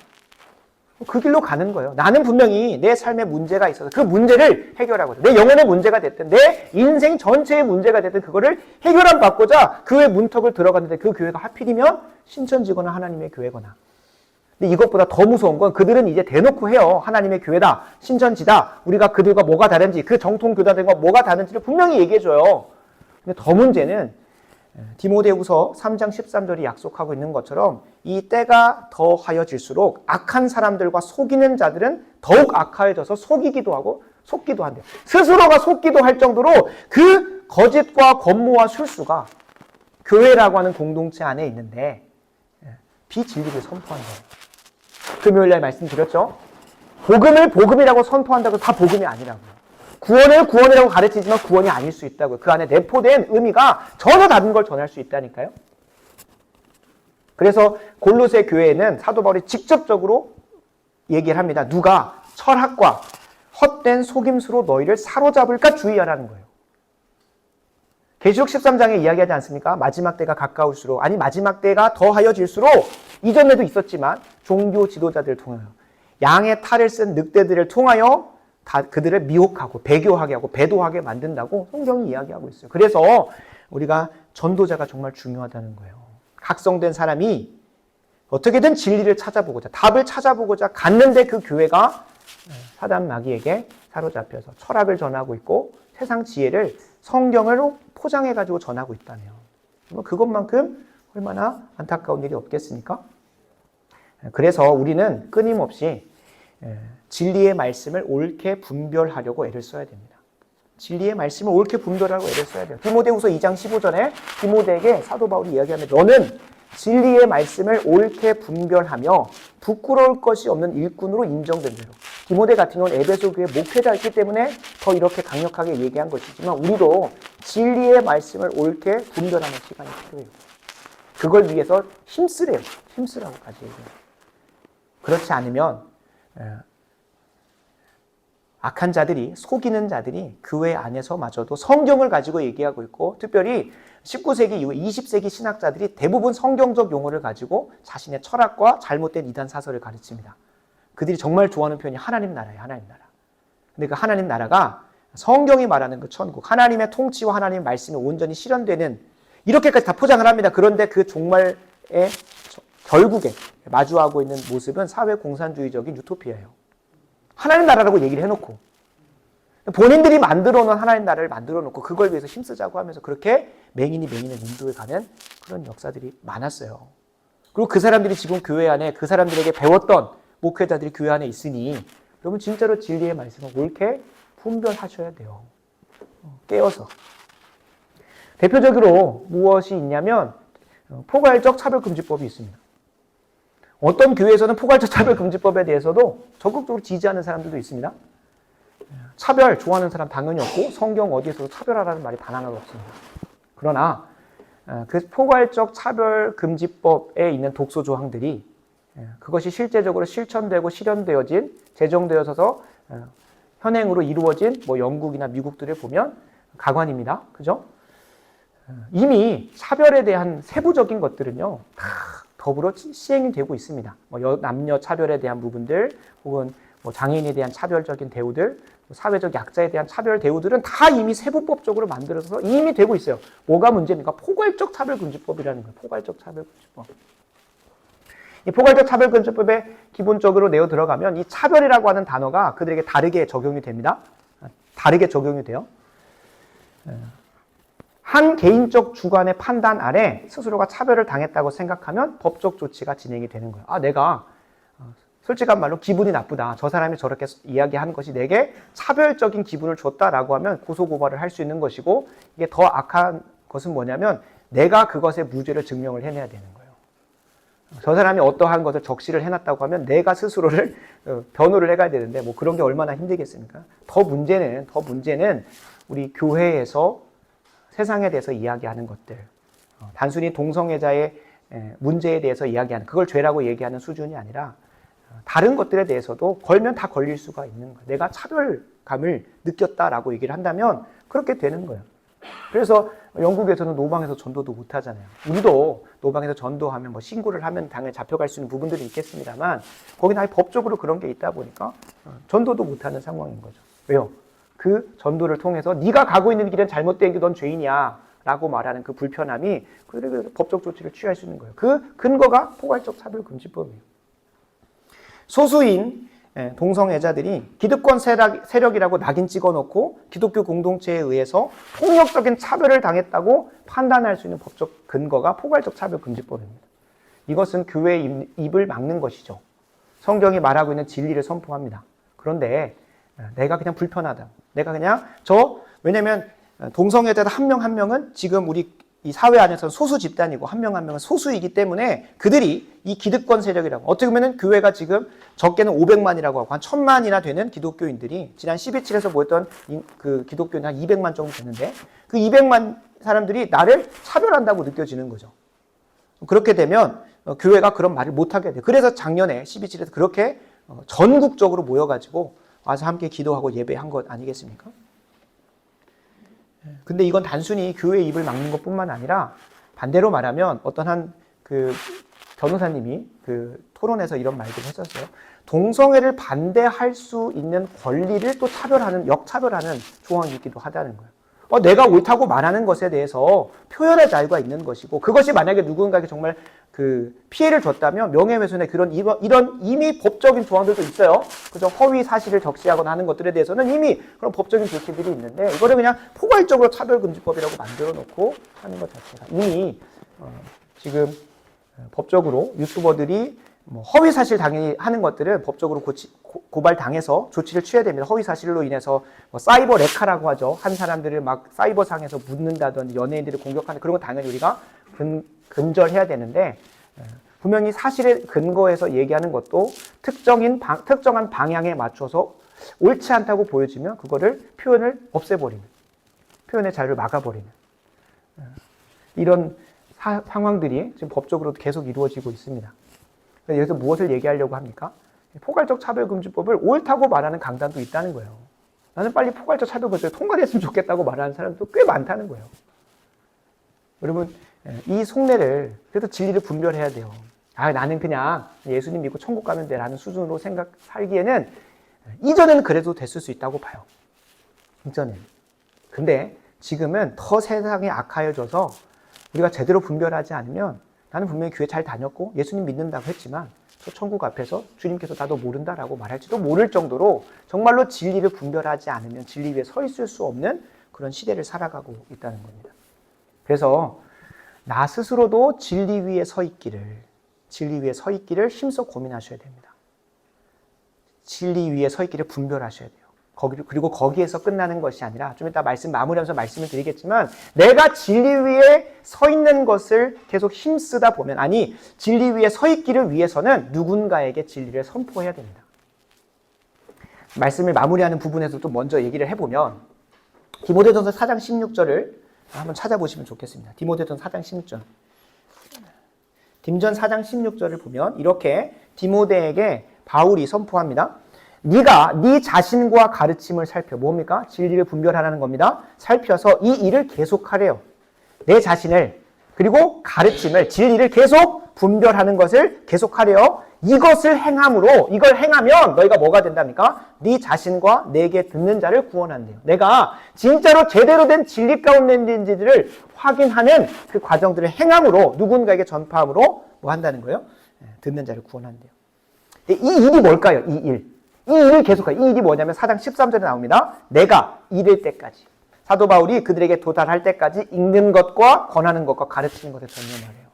그 길로 가는 거예요. 나는 분명히 내 삶에 문제가 있어서 그 문제를 해결하고자, 내 영혼의 문제가 됐든 내 인생 전체의 문제가 됐든 그거를 해결함 받고자 교회 문턱을 들어갔는데 그 교회가 하필이면 신천지거나 하나님의 교회거나. 근데 이것보다 더 무서운 건 그들은 이제 대놓고 해요. 하나님의 교회다, 신천지다, 우리가 그들과 뭐가 다른지, 그 정통 교단들과 뭐가 다른지를 분명히 얘기해줘요. 근데 더 문제는 디모데후서 3장 13절이 약속하고 있는 것처럼 이 때가 더하여질수록 악한 사람들과 속이는 자들은 더욱 악화해져서 속이기도 하고 속기도 한대요. 스스로가 속기도 할 정도로 그 거짓과 권모와 술수가 교회라고 하는 공동체 안에 있는데 비진리를 선포한다. 금요일날 말씀드렸죠. 복음을 복음이라고 선포한다고 다 복음이 아니라고요. 구원을 구원이라고 가르치지만 구원이 아닐 수 있다고요. 그 안에 내포된 의미가 전혀 다른 걸 전할 수 있다니까요. 그래서 골로새 교회에는 사도 바울이 직접적으로 얘기를 합니다. 누가 철학과 헛된 속임수로 너희를 사로잡을까 주의하라는 거예요. 계시록 13장에 이야기하지 않습니까? 마지막 때가 가까울수록, 아니 마지막 때가 더하여질수록 이전에도 있었지만 종교 지도자들을 통하여 양의 탈을 쓴 늑대들을 통하여 그들을 미혹하고 배교하게 하고 배도하게 만든다고 성경이 이야기하고 있어요. 그래서 우리가 전도자가 정말 중요하다는 거예요. 각성된 사람이 어떻게든 진리를 찾아보고자, 답을 찾아보고자 갔는데 그 교회가 사단 마귀에게 사로잡혀서 철학을 전하고 있고 세상 지혜를 성경으로 포장해가지고 전하고 있다네요. 그것만큼 얼마나 안타까운 일이 없겠습니까? 그래서 우리는 끊임없이 진리의 말씀을 옳게 분별하려고 애를 써야 됩니다. 진리의 말씀을 옳게 분별하고 애를 써야 돼요. 디모데후서 2장 15절에 디모데에게 사도 바울이 이야기합니다. 너는 진리의 말씀을 옳게 분별하며 부끄러울 것이 없는 일꾼으로 인정된 대로. 디모데 같은 경우는 에베소 교회 목회자였기 때문에 더 이렇게 강력하게 얘기한 것이지만 우리도 진리의 말씀을 옳게 분별하는 시간이 필요해요. 그걸 위해서 힘쓰래요. 힘쓰라고까지 얘기해요. 그렇지 않으면 악한 자들이, 속이는 자들이 교회 안에서마저도 성경을 가지고 얘기하고 있고 특별히 19세기 이후 20세기 신학자들이 대부분 성경적 용어를 가지고 자신의 철학과 잘못된 이단 사설을 가르칩니다. 그들이 정말 좋아하는 표현이 하나님 나라예요. 하나님 나라. 근데 그 하나님 나라가 성경이 말하는 그 천국, 하나님의 통치와 하나님의 말씀이 온전히 실현되는 이렇게까지 다 포장을 합니다. 그런데 그 종말의 결국에 마주하고 있는 모습은 사회 공산주의적인 유토피아예요. 하나님 나라라고 얘기를 해놓고 본인들이 만들어 놓은 하나님 나라를 만들어 놓고 그걸 위해서 힘쓰자고 하면서 그렇게 맹인이 맹인을 인도해 가는 그런 역사들이 많았어요. 그리고 그 사람들이 지금 교회 안에 그 사람들에게 배웠던 목회자들이 교회 안에 있으니 여러분 진짜로 진리의 말씀을 옳게 분별하셔야 돼요. 깨어서. 대표적으로 무엇이 있냐면 포괄적 차별금지법이 있습니다. 어떤 교회에서는 포괄적 차별금지법에 대해서도 적극적으로 지지하는 사람들도 있습니다. 차별 좋아하는 사람 당연히 없고 성경 어디에서도 차별하라는 말이 단 하나도 없습니다. 그러나 그 포괄적 차별금지법에 있는 독소 조항들이 그것이 실제적으로 실천되고 실현되어진 제정되어서 현행으로 이루어진 뭐 영국이나 미국들을 보면 가관입니다. 그죠? 이미 차별에 대한 세부적인 것들은요 다 더불어 시행이 되고 있습니다. 뭐 남녀 차별에 대한 부분들, 혹은 뭐 장애인에 대한 차별적인 대우들, 사회적 약자에 대한 차별 대우들은 다 이미 세부법적으로 만들어서 이미 되고 있어요. 뭐가 문제입니까? 포괄적 차별금지법이라는 거예요. 포괄적 차별금지법. 이 포괄적 차별금지법에 기본적으로 내어 들어가면 이 차별이라고 하는 단어가 그들에게 다르게 적용이 됩니다. 다르게 적용이 돼요. 한 개인적 주관의 판단 아래 스스로가 차별을 당했다고 생각하면 법적 조치가 진행이 되는 거예요. 내가 솔직한 말로 기분이 나쁘다. 저 사람이 저렇게 이야기하는 것이 내게 차별적인 기분을 줬다라고 하면 고소고발을 할 수 있는 것이고 이게 더 악한 것은 뭐냐면 내가 그것의 무죄를 증명을 해내야 되는 거예요. 저 사람이 어떠한 것을 적시를 해놨다고 하면 내가 스스로를 변호를 해가야 되는데 뭐 그런 게 얼마나 힘들겠습니까? 더 문제는 우리 교회에서 세상에 대해서 이야기하는 것들, 단순히 동성애자의 문제에 대해서 이야기하는, 그걸 죄라고 얘기하는 수준이 아니라 다른 것들에 대해서도 걸면 다 걸릴 수가 있는 거예요. 내가 차별감을 느꼈다라고 얘기를 한다면 그렇게 되는 거예요. 그래서 영국에서는 노방에서 전도도 못 하잖아요. 우리도 노방에서 전도하면 뭐 신고를 하면 당연히 잡혀갈 수 있는 부분들이 있겠습니다만 거기는 아예 법적으로 그런 게 있다 보니까 전도도 못 하는 상황인 거죠. 왜요? 그 전도를 통해서 네가 가고 있는 길은 잘못된 게 넌 죄인이야 라고 말하는 그 불편함이 그래서 법적 조치를 취할 수 있는 거예요. 그 근거가 포괄적 차별금지법이에요. 소수인 동성애자들이 기득권 세력이라고 낙인 찍어놓고 기독교 공동체에 의해서 폭력적인 차별을 당했다고 판단할 수 있는 법적 근거가 포괄적 차별금지법입니다. 이것은 교회의 입을 막는 것이죠. 성경이 말하고 있는 진리를 선포합니다. 그런데 내가 그냥 불편하다. 내가 그냥 왜냐면 동성애자 한 명 한 명은 지금 우리 이 사회 안에서는 소수 집단이고 한 명 한 명은 소수이기 때문에 그들이 이 기득권 세력이라고, 어떻게 보면 교회가 지금 적게는 500만이라고 하고 한 1000만이나 되는 기독교인들이 지난 12.7에서 모였던 그 기독교인 한 200만 정도 되는데 그 200만 사람들이 나를 차별한다고 느껴지는 거죠. 그렇게 되면 교회가 그런 말을 못하게 돼요. 그래서 작년에 12.7에서 그렇게 전국적으로 모여가지고 와서 함께 기도하고 예배한 것 아니겠습니까? 근데 이건 단순히 교회의 입을 막는 것뿐만 아니라 반대로 말하면 어떤 한 그 변호사님이 그 토론에서 이런 말들을 했었어요. 동성애를 반대할 수 있는 권리를 또 역차별하는 조항이기도 하다는 거예요. 내가 옳다고 말하는 것에 대해서 표현의 자유가 있는 것이고, 그것이 만약에 누군가에게 정말 그 피해를 줬다면 명예훼손의 이런 이미 법적인 조항들도 있어요. 그죠? 허위 사실을 적시하거나 하는 것들에 대해서는 이미 그런 법적인 조치들이 있는데 이거를 그냥 포괄적으로 차별금지법이라고 만들어 놓고 하는 것 자체가 이미 지금 법적으로 유튜버들이 뭐 허위 사실 당연히 하는 것들은 법적으로 고발 당해서 조치를 취해야 됩니다. 허위 사실로 인해서 뭐 사이버 레카라고 하죠. 한 사람들을 막 사이버상에서 묻는다든지 연예인들을 공격하는 그런 거 당연히 우리가 근절해야 되는데, 분명히 사실에 근거해서 얘기하는 것도 특정한 방향에 맞춰서 옳지 않다고 보여지면 그거를 표현을 없애버리는, 표현의 자유를 막아버리는 이런 상황들이 지금 법적으로도 계속 이루어지고 있습니다. 여기서 무엇을 얘기하려고 합니까? 포괄적 차별금지법을 옳다고 말하는 강단도 있다는 거예요. 나는 빨리 포괄적 차별금지법이 통과됐으면 좋겠다고 말하는 사람도 꽤 많다는 거예요. 여러분, 이 속내를, 그래도 진리를 분별해야 돼요. 나는 그냥 예수님 믿고 천국 가면 돼라는 수준으로 살기에는 이전에는 그래도 됐을 수 있다고 봐요. 이전에는. 근데 지금은 더 세상이 악하여져서 우리가 제대로 분별하지 않으면, 나는 분명히 교회 잘 다녔고 예수님 믿는다고 했지만 저 천국 앞에서 주님께서 나도 모른다라고 말할지도 모를 정도로 정말로 진리를 분별하지 않으면 진리 위에 서 있을 수 없는 그런 시대를 살아가고 있다는 겁니다. 그래서 나 스스로도 진리 위에 서 있기를 힘써 고민하셔야 됩니다. 진리 위에 서 있기를 분별하셔야 돼요. 그리고 거기에서 끝나는 것이 아니라, 좀 이따 마무리하면서 말씀을 드리겠지만, 내가 진리 위에 서 있는 것을 계속 힘쓰다 보면, 진리 위에 서 있기를 위해서는 누군가에게 진리를 선포해야 됩니다. 말씀을 마무리하는 부분에서 또 먼저 얘기를 해보면, 디모데전서 4장 16절을 한번 찾아보시면 좋겠습니다. 디모데전서 4장 16절. 딤전 4장 16절을 보면 이렇게 디모데에게 바울이 선포합니다. 네가 네 자신과 가르침을 살펴, 뭡니까? 진리를 분별하라는 겁니다. 살펴서 이 일을 계속하래요. 내 자신을, 그리고 가르침을, 진리를 계속 분별하는 것을 계속하래요. 이걸 행하면 너희가 뭐가 된답니까? 네 자신과 내게 듣는 자를 구원한대요. 내가 진짜로 제대로 된 진리 가운데 있는지를 확인하는 그 과정들을 행함으로, 누군가에게 전파함으로 뭐 한다는 거예요? 듣는 자를 구원한대요. 이 일이 뭘까요? 이 일을 계속해요. 이 일이 뭐냐면 4장 13절에 나옵니다. 내가 이를 때까지. 사도 바울이 그들에게 도달할 때까지 읽는 것과 권하는 것과 가르치는 것에 전념하래요.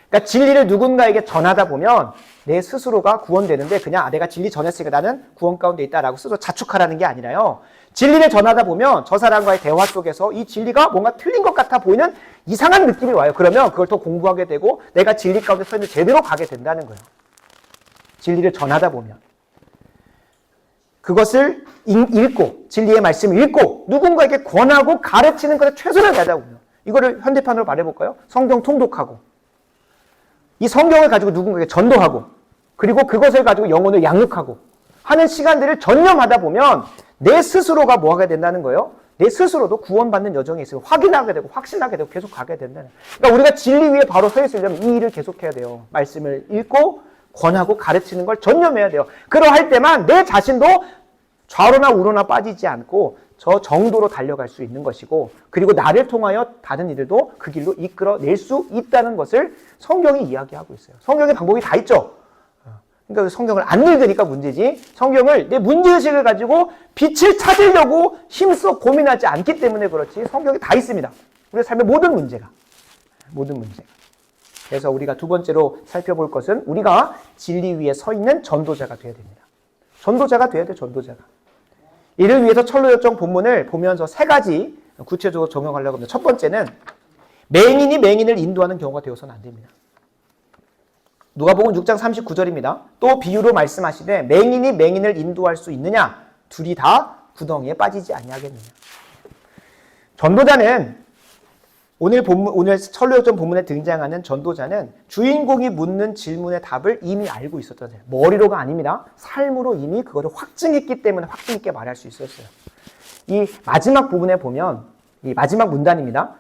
그러니까 진리를 누군가에게 전하다 보면 내 스스로가 구원되는데 그냥 내가 진리 전했으니까 나는 구원 가운데 있다라고 스스로 자축하라는 게 아니라요. 진리를 전하다 보면 저 사람과의 대화 속에서 이 진리가 뭔가 틀린 것 같아 보이는 이상한 느낌이 와요. 그러면 그걸 더 공부하게 되고 내가 진리 가운데 서 있는 제대로 가게 된다는 거예요. 진리를 전하다 보면. 그것을 읽고 진리의 말씀을 읽고 누군가에게 권하고 가르치는 것에 최선을 다하자고요. 이거를 현대판으로 말해볼까요? 성경 통독하고 이 성경을 가지고 누군가에게 전도하고 그리고 그것을 가지고 영혼을 양육하고 하는 시간들을 전념하다 보면 내 스스로가 뭐 하게 된다는 거예요? 내 스스로도 구원받는 여정에 있어요. 확인하게 되고 확신하게 되고 계속 가게 된다는 거예요. 그러니까 우리가 진리 위에 바로 서 있으려면 이 일을 계속해야 돼요. 말씀을 읽고 권하고 가르치는 걸 전념해야 돼요. 그러할 때만 내 자신도 좌로나 우로나 빠지지 않고 저 정도로 달려갈 수 있는 것이고 그리고 나를 통하여 다른 이들도 그 길로 이끌어낼 수 있다는 것을 성경이 이야기하고 있어요. 성경에 방법이 다 있죠. 그러니까 성경을 안 읽으니까 문제지 성경을 내 문제의식을 가지고 빛을 찾으려고 힘써 고민하지 않기 때문에 그렇지 성경에 다 있습니다. 우리의 삶의 모든 문제가. 그래서 우리가 두 번째로 살펴볼 것은 우리가 진리 위에 서 있는 전도자가 되어야 됩니다. 전도자가 되어야 돼요. 전도자가. 이를 위해서 철로역정 본문을 보면서 세 가지 구체적으로 적용하려고 합니다. 첫 번째는 맹인이 맹인을 인도하는 경우가 되어서는 안 됩니다. 누가복음 6장 39절입니다. 또 비유로 말씀하시되 맹인이 맹인을 인도할 수 있느냐? 둘이 다 구덩이에 빠지지 아니하겠느냐. 전도자는 오늘 철로역정 본문에 등장하는 전도자는 주인공이 묻는 질문의 답을 이미 알고 있었던 거예요. 머리로가 아닙니다. 삶으로 이미 그것을 확증했기 때문에 확증 있게 말할 수 있었어요. 이 마지막 부분에 보면 이 마지막 문단입니다.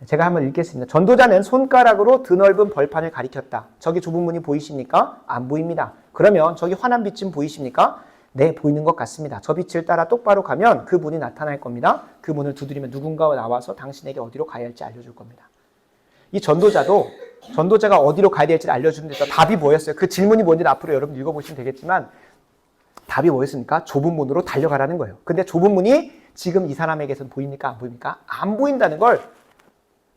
제가 한번 읽겠습니다. 전도자는 손가락으로 드넓은 벌판을 가리켰다. 저기 좁은 문이 보이십니까? 안 보입니다. 그러면 저기 환한 빛은 보이십니까? 네, 보이는 것 같습니다. 저 빛을 따라 똑바로 가면 그 문이 나타날 겁니다. 그 문을 두드리면 누군가가 나와서 당신에게 어디로 가야 할지 알려줄 겁니다. 이 전도자가 어디로 가야 될지 알려주는 데서 답이 뭐였어요? 그 질문이 뭔지는 앞으로 여러분 읽어보시면 되겠지만 답이 뭐였습니까? 좁은 문으로 달려가라는 거예요. 근데 좁은 문이 지금 이 사람에게서는 보입니까? 안 보입니까? 안 보인다는 걸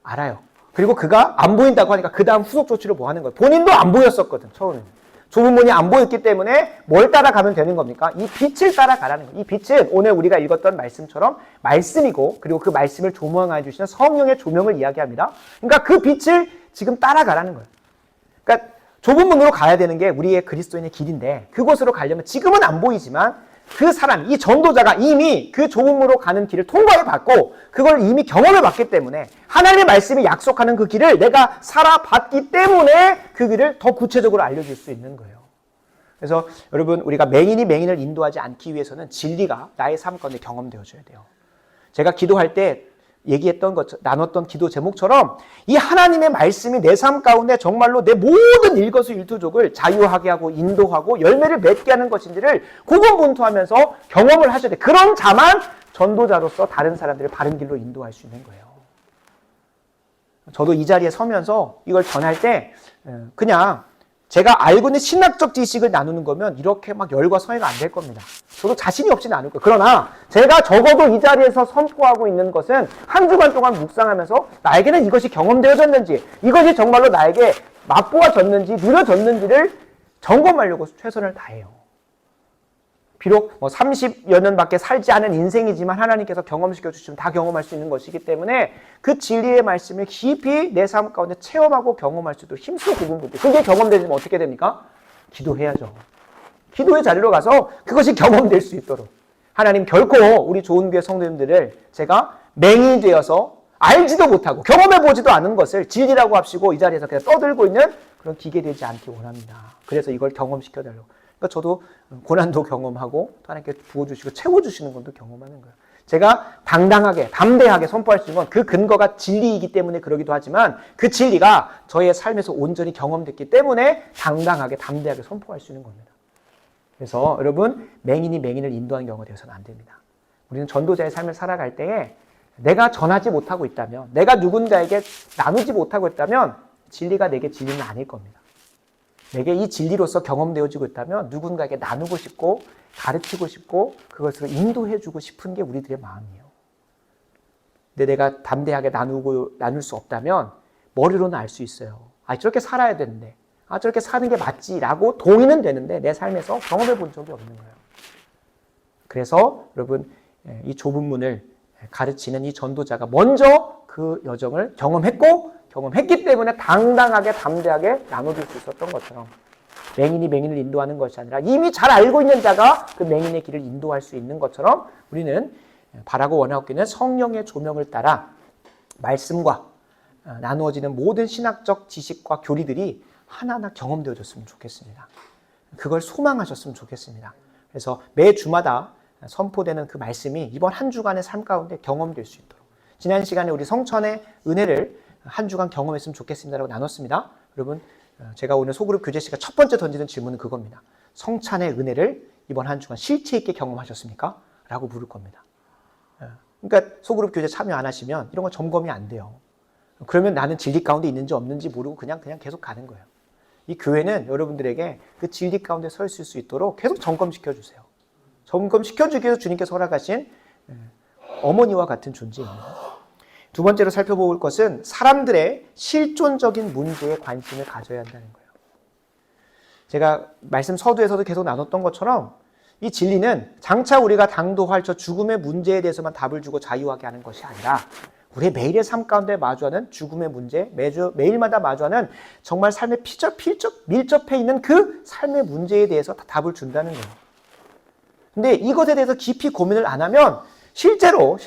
알아요. 그리고 그가 안 보인다고 하니까 그 다음 후속 조치를 뭐 하는 거예요? 본인도 안 보였었거든, 처음에는. 좁은 문이 안 보였기 때문에 뭘 따라가면 되는 겁니까? 이 빛을 따라가라는 거예요. 이 빛은 오늘 우리가 읽었던 말씀처럼 말씀이고 그리고 그 말씀을 조명해 주시는 성령의 조명을 이야기합니다. 그러니까 그 빛을 지금 따라가라는 거예요. 그러니까 좁은 문으로 가야 되는 게 우리의 그리스도인의 길인데 그곳으로 가려면 지금은 안 보이지만 그 사람, 이 전도자가 이미 그 좁은 문으로 가는 길을 통과해 봤고 그걸 이미 경험해 봤기 때문에 하나님의 말씀이 약속하는 그 길을 내가 살아봤기 때문에 그 길을 더 구체적으로 알려줄 수 있는 거예요. 그래서 여러분 우리가 맹인이 맹인을 인도하지 않기 위해서는 진리가 나의 삶 가운데 경험되어져야 돼요. 제가 기도할 때 얘기했던 것, 나눴던 기도 제목처럼 이 하나님의 말씀이 내 삶 가운데 정말로 내 모든 일거수일투족을 자유하게 하고 인도하고 열매를 맺게 하는 것인지를 고군분투하면서 경험을 하셔야 돼요. 그런 자만 전도자로서 다른 사람들을 바른 길로 인도할 수 있는 거예요. 저도 이 자리에 서면서 이걸 전할 때 그냥 제가 알고 있는 신학적 지식을 나누는 거면 이렇게 막 열과 성회가 안 될 겁니다. 저도 자신이 없지는 않을 거예요. 그러나 제가 적어도 이 자리에서 선포하고 있는 것은 한 주간 동안 묵상하면서 나에게는 이것이 경험되어졌는지 이것이 정말로 나에게 맛보아졌는지 누려졌는지를 점검하려고 최선을 다해요. 비록 30여 년밖에 살지 않은 인생이지만 하나님께서 경험시켜 주시면 다 경험할 수 있는 것이기 때문에 그 진리의 말씀을 깊이 내 삶 가운데 체험하고 경험할 수도 힘써 구분부터 그게 경험되면 어떻게 됩니까? 기도해야죠. 기도의 자리로 가서 그것이 경험될 수 있도록 하나님 결코 우리 좋은 교회 성도님들을 제가 맹인이 되어서 알지도 못하고 경험해보지도 않은 것을 진리라고 합시고 이 자리에서 그냥 떠들고 있는 그런 기계되지 않기 원합니다. 그래서 이걸 경험시켜달라고. 그러니까 저도 고난도 경험하고 또 하나님께 부어주시고 채워주시는 것도 경험하는 거예요. 제가 당당하게 담대하게 선포할 수 있는 건 그 근거가 진리이기 때문에 그러기도 하지만 그 진리가 저의 삶에서 온전히 경험됐기 때문에 당당하게 담대하게 선포할 수 있는 겁니다. 그래서 여러분 맹인이 맹인을 인도하는 경우가 되어서는 안 됩니다. 우리는 전도자의 삶을 살아갈 때에 내가 전하지 못하고 있다면 내가 누군가에게 나누지 못하고 있다면 진리가 내게 진리는 아닐 겁니다. 내게 이 진리로서 경험되어지고 있다면 누군가에게 나누고 싶고 가르치고 싶고 그것을 인도해주고 싶은 게 우리들의 마음이에요. 근데 내가 담대하게 나눌 수 없다면 머리로는 알 수 있어요. 아, 저렇게 살아야 되는데 아, 저렇게 사는 게 맞지라고 동의는 되는데 내 삶에서 경험해 본 적이 없는 거예요. 그래서 여러분, 이 좁은 문을 가르치는 이 전도자가 먼저 그 여정을 경험했기 때문에 당당하게 담대하게 나눠줄 수 있었던 것처럼, 맹인이 맹인을 인도하는 것이 아니라 이미 잘 알고 있는 자가 그 맹인의 길을 인도할 수 있는 것처럼, 우리는 바라고 원하고 있는 성령의 조명을 따라 말씀과 나누어지는 모든 신학적 지식과 교리들이 하나하나 경험되어졌으면 좋겠습니다. 그걸 소망하셨으면 좋겠습니다. 그래서 매 주마다 선포되는 그 말씀이 이번 한 주간의 삶 가운데 경험될 수 있도록, 지난 시간에 우리 성찬의 은혜를 한 주간 경험했으면 좋겠습니다라고 나눴습니다. 여러분, 제가 오늘 소그룹 교제 씨가 첫 번째 던지는 질문은 그겁니다. 성찬의 은혜를 이번 한 주간 실체 있게 경험하셨습니까? 라고 물을 겁니다. 그러니까 소그룹 교제 참여 안 하시면 이런 거 점검이 안 돼요. 그러면 나는 진리 가운데 있는지 없는지 모르고 그냥 계속 가는 거예요. 이 교회는 여러분들에게 그 진리 가운데 서 있을 수 있도록 계속 점검시켜 주세요. 점검시켜주기 위해서 주님께서 허락하신 어머니와 같은 존재입니다. 두 번째로 살펴볼 것은 사람들의 실존적인 문제에 관심을 가져야 한다는 거예요. 제가 말씀 서두에서도 계속 나눴던 것처럼 이 진리는 장차 우리가 당도할 저 죽음의 문제에 대해서만 답을 주고 자유하게 하는 것이 아니라 우리의 매일의 삶 가운데 마주하는 죽음의 문제, 매일마다 마주하는 정말 삶에 밀접해 있는 그 삶의 문제에 대해서 다 답을 준다는 거예요. 근데 이것에 대해서 깊이 고민을 안 하면 실제로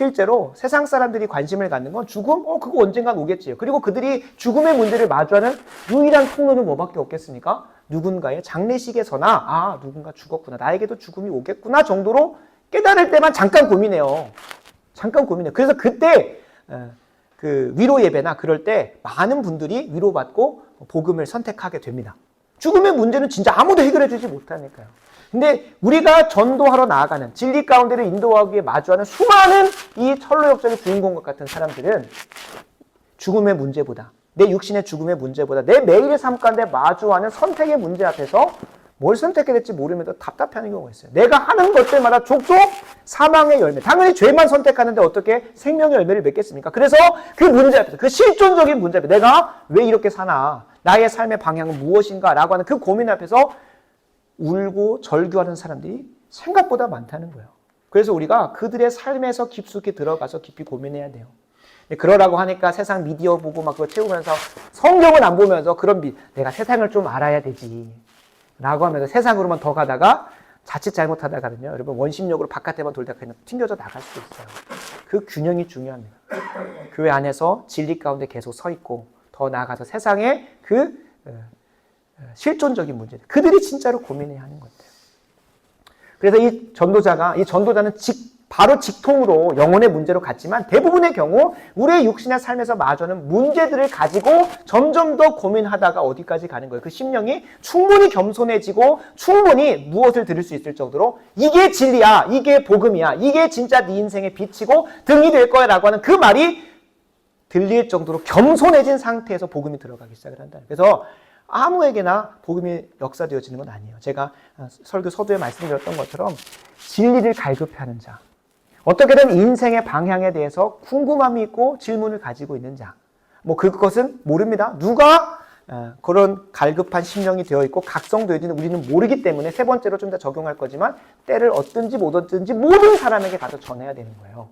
세상 사람들이 관심을 갖는 건 죽음? 그거 언젠간 오겠지요. 그리고 그들이 죽음의 문제를 마주하는 유일한 통로는 뭐밖에 없겠습니까? 누군가의 장례식에서나 누군가 죽었구나, 나에게도 죽음이 오겠구나 정도로 깨달을 때만 잠깐 고민해요. 그래서 그때 그 위로 예배나 그럴 때 많은 분들이 위로받고 복음을 선택하게 됩니다. 죽음의 문제는 진짜 아무도 해결해 주지 못하니까요. 근데 우리가 전도하러 나아가는, 진리 가운데를 인도하기 위해 마주하는 수많은 이 철로 역전의 주인공과 같은 사람들은 죽음의 문제보다, 내 육신의 죽음의 문제보다 내 매일의 삶 가운데 마주하는 선택의 문제 앞에서 뭘 선택해야 될지 모르면서 답답해하는 경우가 있어요. 내가 하는 것들마다 족족 사망의 열매, 당연히 죄만 선택하는데 어떻게 생명의 열매를 맺겠습니까? 그래서 그 문제 앞에서, 그 실존적인 문제 앞에서 내가 왜 이렇게 사나, 나의 삶의 방향은 무엇인가 라고 하는 그 고민 앞에서 울고 절규하는 사람들이 생각보다 많다는 거예요. 그래서 우리가 그들의 삶에서 깊숙이 들어가서 깊이 고민해야 돼요. 그러라고 하니까 세상 미디어 보고 막 그거 채우면서 성경은 안 보면서 내가 세상을 좀 알아야 되지 라고 하면서 세상으로만 더 가다가 자칫 잘못하다가는요, 여러분 원심력으로 바깥에만 돌다가 그냥 튕겨져 나갈 수도 있어요. 그 균형이 중요합니다. 교회 안에서 진리 가운데 계속 서 있고 더 나아가서 세상의 그 실존적인 문제, 그들이 진짜로 고민해야 하는 것들. 그래서 이 전도자는 바로 직통으로 영혼의 문제로 갔지만 대부분의 경우 우리의 육신의 삶에서 마주하는 문제들을 가지고 점점 더 고민하다가 어디까지 가는 거예요. 그 심령이 충분히 겸손해지고 충분히 무엇을 들을 수 있을 정도로 이게 진리야, 이게 복음이야, 이게 진짜 네 인생의 빛이고 등이 될 거야 라고 하는 그 말이 들릴 정도로 겸손해진 상태에서 복음이 들어가기 시작을 한다. 그래서 아무에게나 복음이 역사되어지는 건 아니에요. 제가 설교 서두에 말씀드렸던 것처럼 진리를 갈급해하는 자, 어떻게든 인생의 방향에 대해서 궁금함이 있고 질문을 가지고 있는 자, 그것은 모릅니다. 누가 그런 갈급한 심령이 되어 있고 각성되어 있는지 우리는 모르기 때문에 세 번째로 좀 더 적용할 거지만 때를 얻든지 못 얻든지 모든 사람에게 가서 전해야 되는 거예요.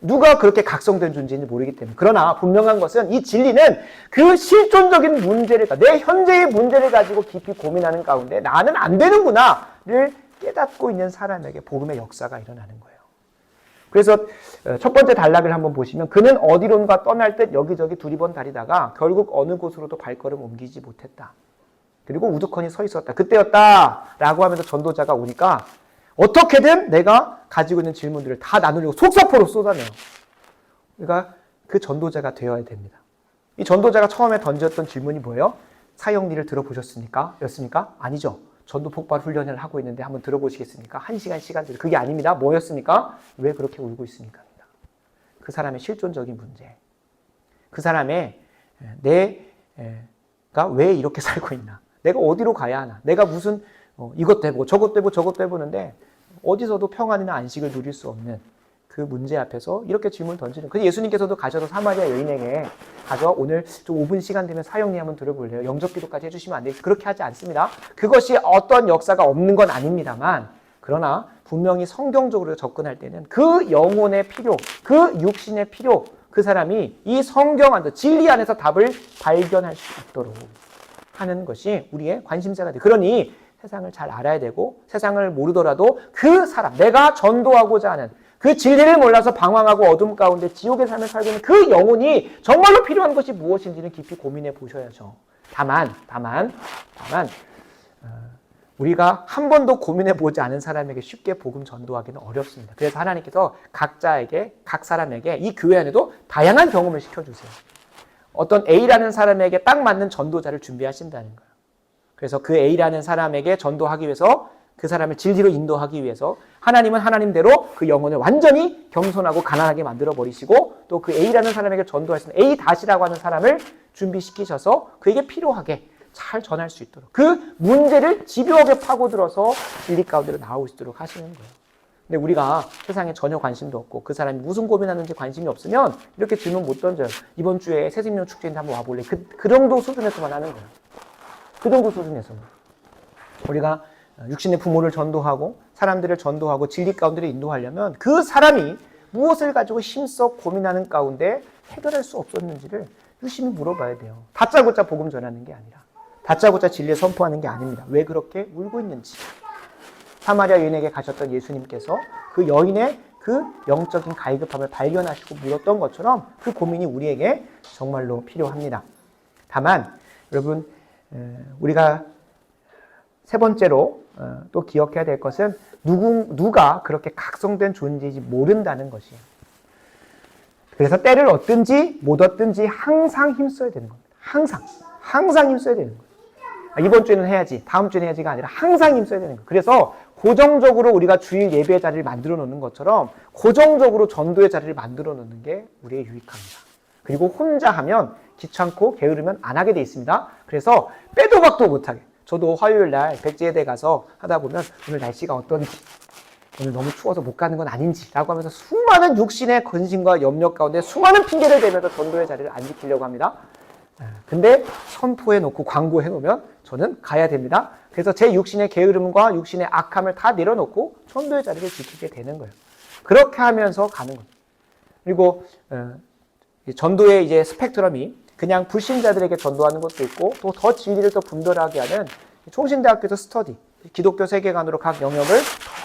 누가 그렇게 각성된 존재인지 모르기 때문에. 그러나 분명한 것은 이 진리는 그 실존적인 문제를, 내 현재의 문제를 가지고 깊이 고민하는 가운데 나는 안 되는구나를 깨닫고 있는 사람에게 복음의 역사가 일어나는 거예요. 그래서 첫 번째 단락을 한번 보시면 그는 어디론가 떠날 듯 여기저기 두리번 다니다가 결국 어느 곳으로도 발걸음 옮기지 못했다. 그리고 우두커니 서 있었다. 그때였다 라고 하면서 전도자가 오니까 어떻게든 내가 가지고 있는 질문들을 다 나누려고 속사포로 쏟아내요. 그러니까 그 전도자가 되어야 됩니다. 이 전도자가 처음에 던졌던 질문이 뭐예요? 사형리를 들어보셨습니까? 였습니까? 아니죠. 전도 폭발 훈련을 하고 있는데 한번 들어보시겠습니까? 1시간 시간들. 그게 아닙니다. 뭐였습니까? 왜 그렇게 울고 있습니까? 그 사람의 실존적인 문제. 그 사람의 내가 왜 이렇게 살고 있나? 내가 어디로 가야 하나? 내가 무슨 이것도 해보고 저것도 해보고 저것도 해보는데 어디서도 평안이나 안식을 누릴 수 없는 그 문제 앞에서 이렇게 질문을 던지는. 그래서 예수님께서도 가셔서 사마리아 여인에게 가서 오늘 좀 5분 시간 되면 사형리 한번 들어볼래요? 영접기도까지 해주시면 안 돼요? 그렇게 하지 않습니다. 그것이 어떤 역사가 없는 건 아닙니다만, 그러나 분명히 성경적으로 접근할 때는 그 영혼의 필요, 그 육신의 필요, 그 사람이 이 성경 안에서 진리 안에서 답을 발견할 수 있도록 하는 것이 우리의 관심사가 돼요. 그러니 세상을 잘 알아야 되고, 세상을 모르더라도 그 사람, 내가 전도하고자 하는 그 진리를 몰라서 방황하고 어둠 가운데 지옥의 삶을 살고 있는 그 영혼이 정말로 필요한 것이 무엇인지는 깊이 고민해 보셔야죠. 다만 우리가 한 번도 고민해 보지 않은 사람에게 쉽게 복음 전도하기는 어렵습니다. 그래서 하나님께서 각자에게, 각 사람에게 이 교회 안에도 다양한 경험을 시켜주세요. 어떤 A라는 사람에게 딱 맞는 전도자를 준비하신다는 거예요. 그래서 그 A라는 사람에게 전도하기 위해서, 그 사람을 진리로 인도하기 위해서 하나님은 하나님대로 그 영혼을 완전히 겸손하고 가난하게 만들어버리시고, 또 그 A라는 사람에게 전도하시는 A-라고 하는 사람을 준비시키셔서 그에게 필요하게 잘 전할 수 있도록, 그 문제를 집요하게 파고들어서 진리 가운데로 나올 수 있도록 하시는 거예요. 근데 우리가 세상에 전혀 관심도 없고 그 사람이 무슨 고민하는지 관심이 없으면 이렇게 질문 못 던져요. 이번 주에 새생명 축제인데 한번 와볼래? 그 정도 수준에서만 하는 거예요. 그 정도 수준에서만. 우리가 육신의 부모를 전도하고 사람들을 전도하고 진리 가운데로 인도하려면 그 사람이 무엇을 가지고 힘써 고민하는 가운데 해결할 수 없었는지를 유심히 물어봐야 돼요. 다짜고짜 복음 전하는 게 아니라, 다짜고짜 진리를 선포하는 게 아닙니다. 왜 그렇게 울고 있는지. 사마리아 여인에게 가셨던 예수님께서 그 여인의 그 영적인 갈급함을 발견하시고 물었던 것처럼 그 고민이 우리에게 정말로 필요합니다. 다만 여러분, 우리가 세 번째로 또 기억해야 될 것은 누가 그렇게 각성된 존재인지 모른다는 것이에요. 그래서 때를 얻든지 못 얻든지 항상 힘써야 되는 겁니다. 항상 힘써야 되는 거예요. 이번 주에는 해야지, 다음 주에는 해야지가 아니라 항상 힘써야 되는 거예요. 그래서 고정적으로 우리가 주일 예배의 자리를 만들어 놓는 것처럼 고정적으로 전도의 자리를 만들어 놓는 게 우리의 유익합니다. 그리고 혼자 하면 귀찮고 게으르면 안 하게 돼 있습니다. 그래서 빼도 박도 못하게. 저도 화요일 날 백제예대 가서 하다 보면 오늘 날씨가 어떤지, 오늘 너무 추워서 못 가는 건 아닌지 라고 하면서 수많은 육신의 근심과 염려 가운데 수많은 핑계를 대면서 전도의 자리를 안 지키려고 합니다. 근데 선포해 놓고 광고해 놓으면 저는 가야 됩니다. 그래서 제 육신의 게으름과 육신의 악함을 다 내려놓고 전도의 자리를 지키게 되는 거예요. 그렇게 하면서 가는 거예요. 그리고 전도의 이제 스펙트럼이 그냥 불신자들에게 전도하는 것도 있고, 또 더 진리를 더 분별하게 하는 총신대학교에서 스터디, 기독교 세계관으로 각 영역을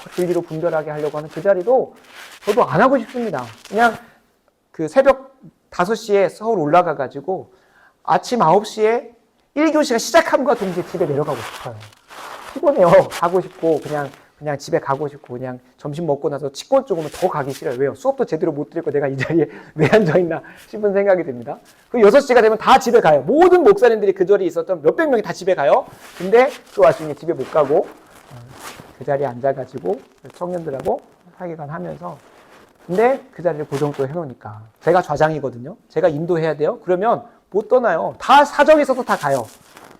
더 진리로 분별하게 하려고 하는 그 자리도 저도 안 하고 싶습니다. 그냥 그 새벽 5시에 서울 올라가가지고 아침 9시에 1교시가 시작함과 동시에 집에 내려가고 싶어요. 피곤해요. 가고 싶고, 그냥 집에 가고 싶고, 그냥 점심 먹고 나서 치권 쪽으면 더 가기 싫어요. 왜요? 수업도 제대로 못 들고 내가 이 자리에 왜 앉아있나 싶은 생각이 듭니다. 그 6시가 되면 다 집에 가요. 모든 목사님들이 그 자리에 있었던 몇백 명이 다 집에 가요. 근데 그 와중에 집에 못 가고 그 자리에 앉아가지고 청년들하고 사회관 하면서, 근데 그 자리를 고정 또 해놓으니까 제가 좌장이거든요. 제가 인도해야 돼요. 그러면 못 떠나요. 다 사정이 있어서 다 가요.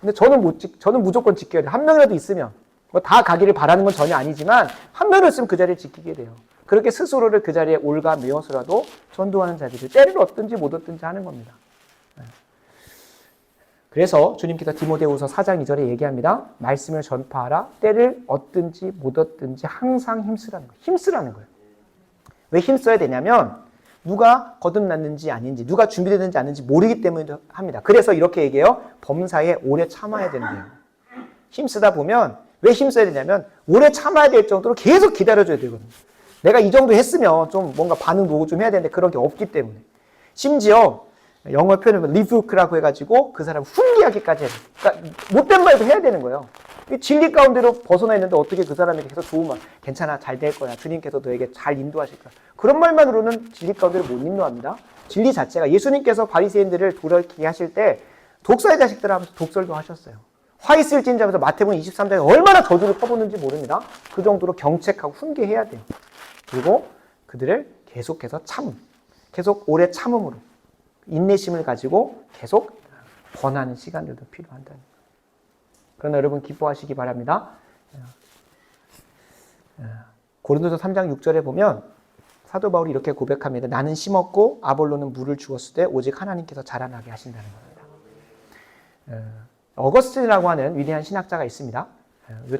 근데 저는 무조건 지켜야 돼요. 한 명이라도 있으면. 뭐 다 가기를 바라는 건 전혀 아니지만 한 명을 있으면 그 자리를 지키게 돼요. 그렇게 스스로를 그 자리에 올가매어서라도 전도하는 자들을 때를 얻든지 못 얻든지 하는 겁니다. 그래서 주님께서 디모데후서 4장 2절에 얘기합니다. 말씀을 전파하라. 때를 얻든지 못 얻든지 항상 힘쓰라는 거예요. 힘쓰라는 거예요. 왜 힘써야 되냐면 누가 거듭났는지 아닌지, 누가 준비됐는지 아닌지 모르기 때문에 합니다. 그래서 이렇게 얘기해요. 범사에 오래 참아야 된대요. 힘쓰다 보면, 왜 힘써야 되냐면 오래 참아야 될 정도로 계속 기다려줘야 되거든요. 내가 이 정도 했으면 좀 뭔가 반응 보고 좀 해야 되는데 그런 게 없기 때문에. 심지어 영어 표현을 리부크라고 해가지고 그 사람 훈계하기까지 해요. 그러니까 못된 말도 해야 되는 거예요. 진리 가운데로 벗어나 있는데 어떻게 그 사람에게 계속 좋은 말, 괜찮아, 잘 될 거야, 주님께서 너에게 잘 인도하실 거야, 그런 말만으로는 진리 가운데로 못 인도합니다. 진리 자체가, 예수님께서 바리새인들을 돌아오게 하실 때 독사의 자식들 하면서 독설도 하셨어요. 화 있을진지 하면서 마태복음 23장에 얼마나 저주를 퍼붓는지 모릅니다. 그 정도로 경책하고 훈계해야 돼요. 그리고 그들을 계속해서 계속 오래 참음으로 인내심을 가지고 계속 권하는 시간들도 필요한다는 거예요. 그러나 여러분 기뻐하시기 바랍니다. 고린도서 3장 6절에 보면 사도 바울이 이렇게 고백합니다. 나는 심었고 아볼로는 물을 주었을 때 오직 하나님께서 자라나게 하신다는 겁니다. 어거스틴이라고 하는 위대한 신학자가 있습니다.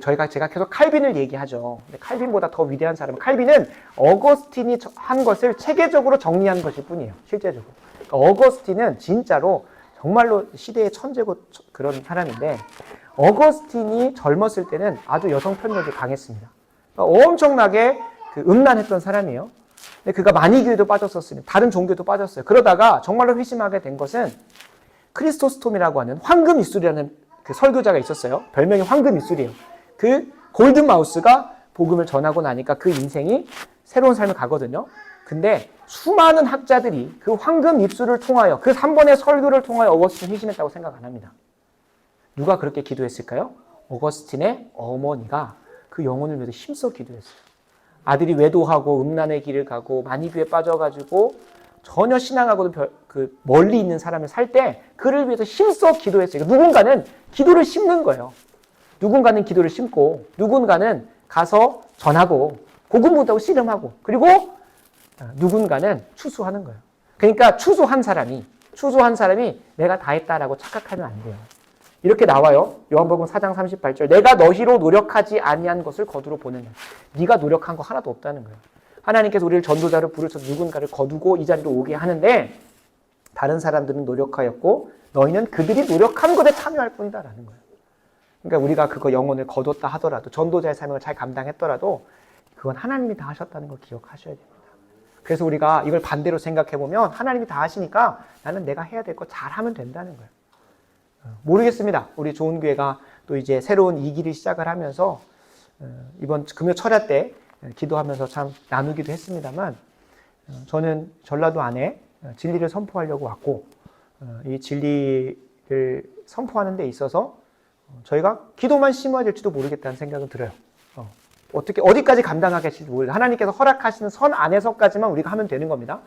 제가 계속 칼빈을 얘기하죠. 근데 칼빈보다 더 위대한 사람은, 칼빈은 어거스틴이 한 것을 체계적으로 정리한 것일 뿐이에요. 실제적으로. 그러니까 어거스틴은 진짜로 정말로 시대의 천재고 그런 사람인데, 어거스틴이 젊었을 때는 아주 여성 편력이 강했습니다. 그러니까 엄청나게 음란했던 사람이에요. 근데 그가 마니교에도 빠졌었으면 다른 종교도 빠졌어요. 그러다가 정말로 회심하게 된 것은 크리스토스톰이라고 하는 황금 이술이라는 그 설교자가 있었어요. 별명이 황금 이술이에요. 그 골든 마우스가 복음을 전하고 나니까 그 인생이 새로운 삶을 가거든요. 근데 수많은 학자들이 그 황금 입술을 통하여, 그 3번의 설교를 통하여 어거스틴 회심했다고 생각 안 합니다. 누가 그렇게 기도했을까요? 어거스틴의 어머니가 그 영혼을 위해서 힘써 기도했어요. 아들이 외도하고 음란의 길을 가고 마니뷰에 빠져가지고 전혀 신앙하고도 멀리 있는 사람을 살 때 그를 위해서 힘써 기도했어요. 누군가는 기도를 심는 거예요. 누군가는 기도를 심고, 누군가는 가서 전하고 고군분투하고 씨름하고, 그리고 누군가는 추수하는 거예요. 그러니까 추수한 사람이 내가 다 했다라고 착각하면 안 돼요. 이렇게 나와요. 요한복음 4장 38절. 내가 너희로 노력하지 아니한 것을 거두러 보느냐. 네가 노력한 거 하나도 없다는 거예요. 하나님께서 우리를 전도자로 부르셔서 누군가를 거두고 이 자리로 오게 하는데, 다른 사람들은 노력하였고 너희는 그들이 노력한 것에 참여할 뿐이다라는 거예요. 그러니까 우리가 그거 영혼을 거뒀다 하더라도, 전도자의 사명을 잘 감당했더라도 그건 하나님이 다 하셨다는 걸 기억하셔야 됩니다. 그래서 우리가 이걸 반대로 생각해 보면 하나님이 다 하시니까 나는 내가 해야 될 거 잘하면 된다는 거예요. 모르겠습니다. 우리 좋은 교회가 또 이제 새로운 2기를 시작을 하면서 이번 금요 철야 때 기도하면서 참 나누기도 했습니다만, 저는 전라도 안에 진리를 선포하려고 왔고, 이 진리를 선포하는 데 있어서 저희가 기도만 심어야 될지도 모르겠다는 생각은 들어요. 어디까지 감당하겠을지 모르겠어요. 하나님께서 허락하시는 선 안에서까지만 우리가 하면 되는 겁니다.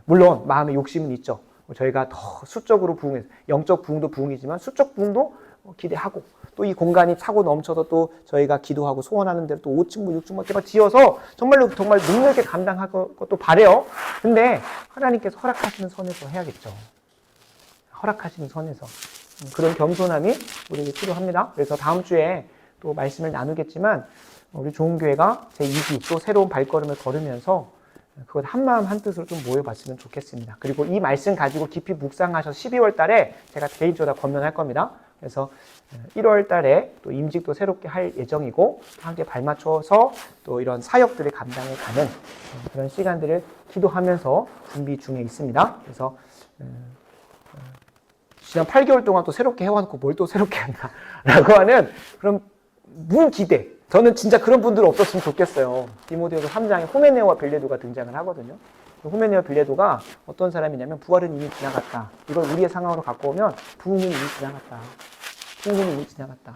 물론 마음의 욕심은 있죠. 저희가 더 수적으로 부흥해서, 영적 부흥도 부흥이지만 수적 부흥도 기대하고, 또 이 공간이 차고 넘쳐서 또 저희가 기도하고 소원하는 대로 또 5층부, 6층부 제발 지어서 정말 능력있게 감당할 것도 바래요. 근데 하나님께서 허락하시는 선에서 해야겠죠. 허락하시는 선에서. 그런 겸손함이 우리에게 필요합니다. 그래서 다음 주에 또 말씀을 나누겠지만, 우리 좋은 교회가 제2기 또 새로운 발걸음을 걸으면서 그것 한마음 한뜻으로 좀 모여봤으면 좋겠습니다. 그리고 이 말씀 가지고 깊이 묵상하셔서 12월 달에 제가 개인적으로 권면할 겁니다. 그래서 1월 달에 또 임직도 새롭게 할 예정이고, 함께 발맞춰서 또 이런 사역들을 감당해 가는 그런 시간들을 기도하면서 준비 중에 있습니다. 그래서 지난 8개월 동안 또 새롭게 해왔고 뭘 또 새롭게 한다라고 하는 그런 무기대. 저는 진짜 그런 분들 없었으면 좋겠어요. 디모데후서 3장에 후메네오와 빌레도가 등장을 하거든요. 후메네오와 빌레도가 어떤 사람이냐면, 부활은 이미 지나갔다. 이걸 우리의 상황으로 갖고 오면 부흥은 이미 지나갔다. 부흥은 이미 지나갔다.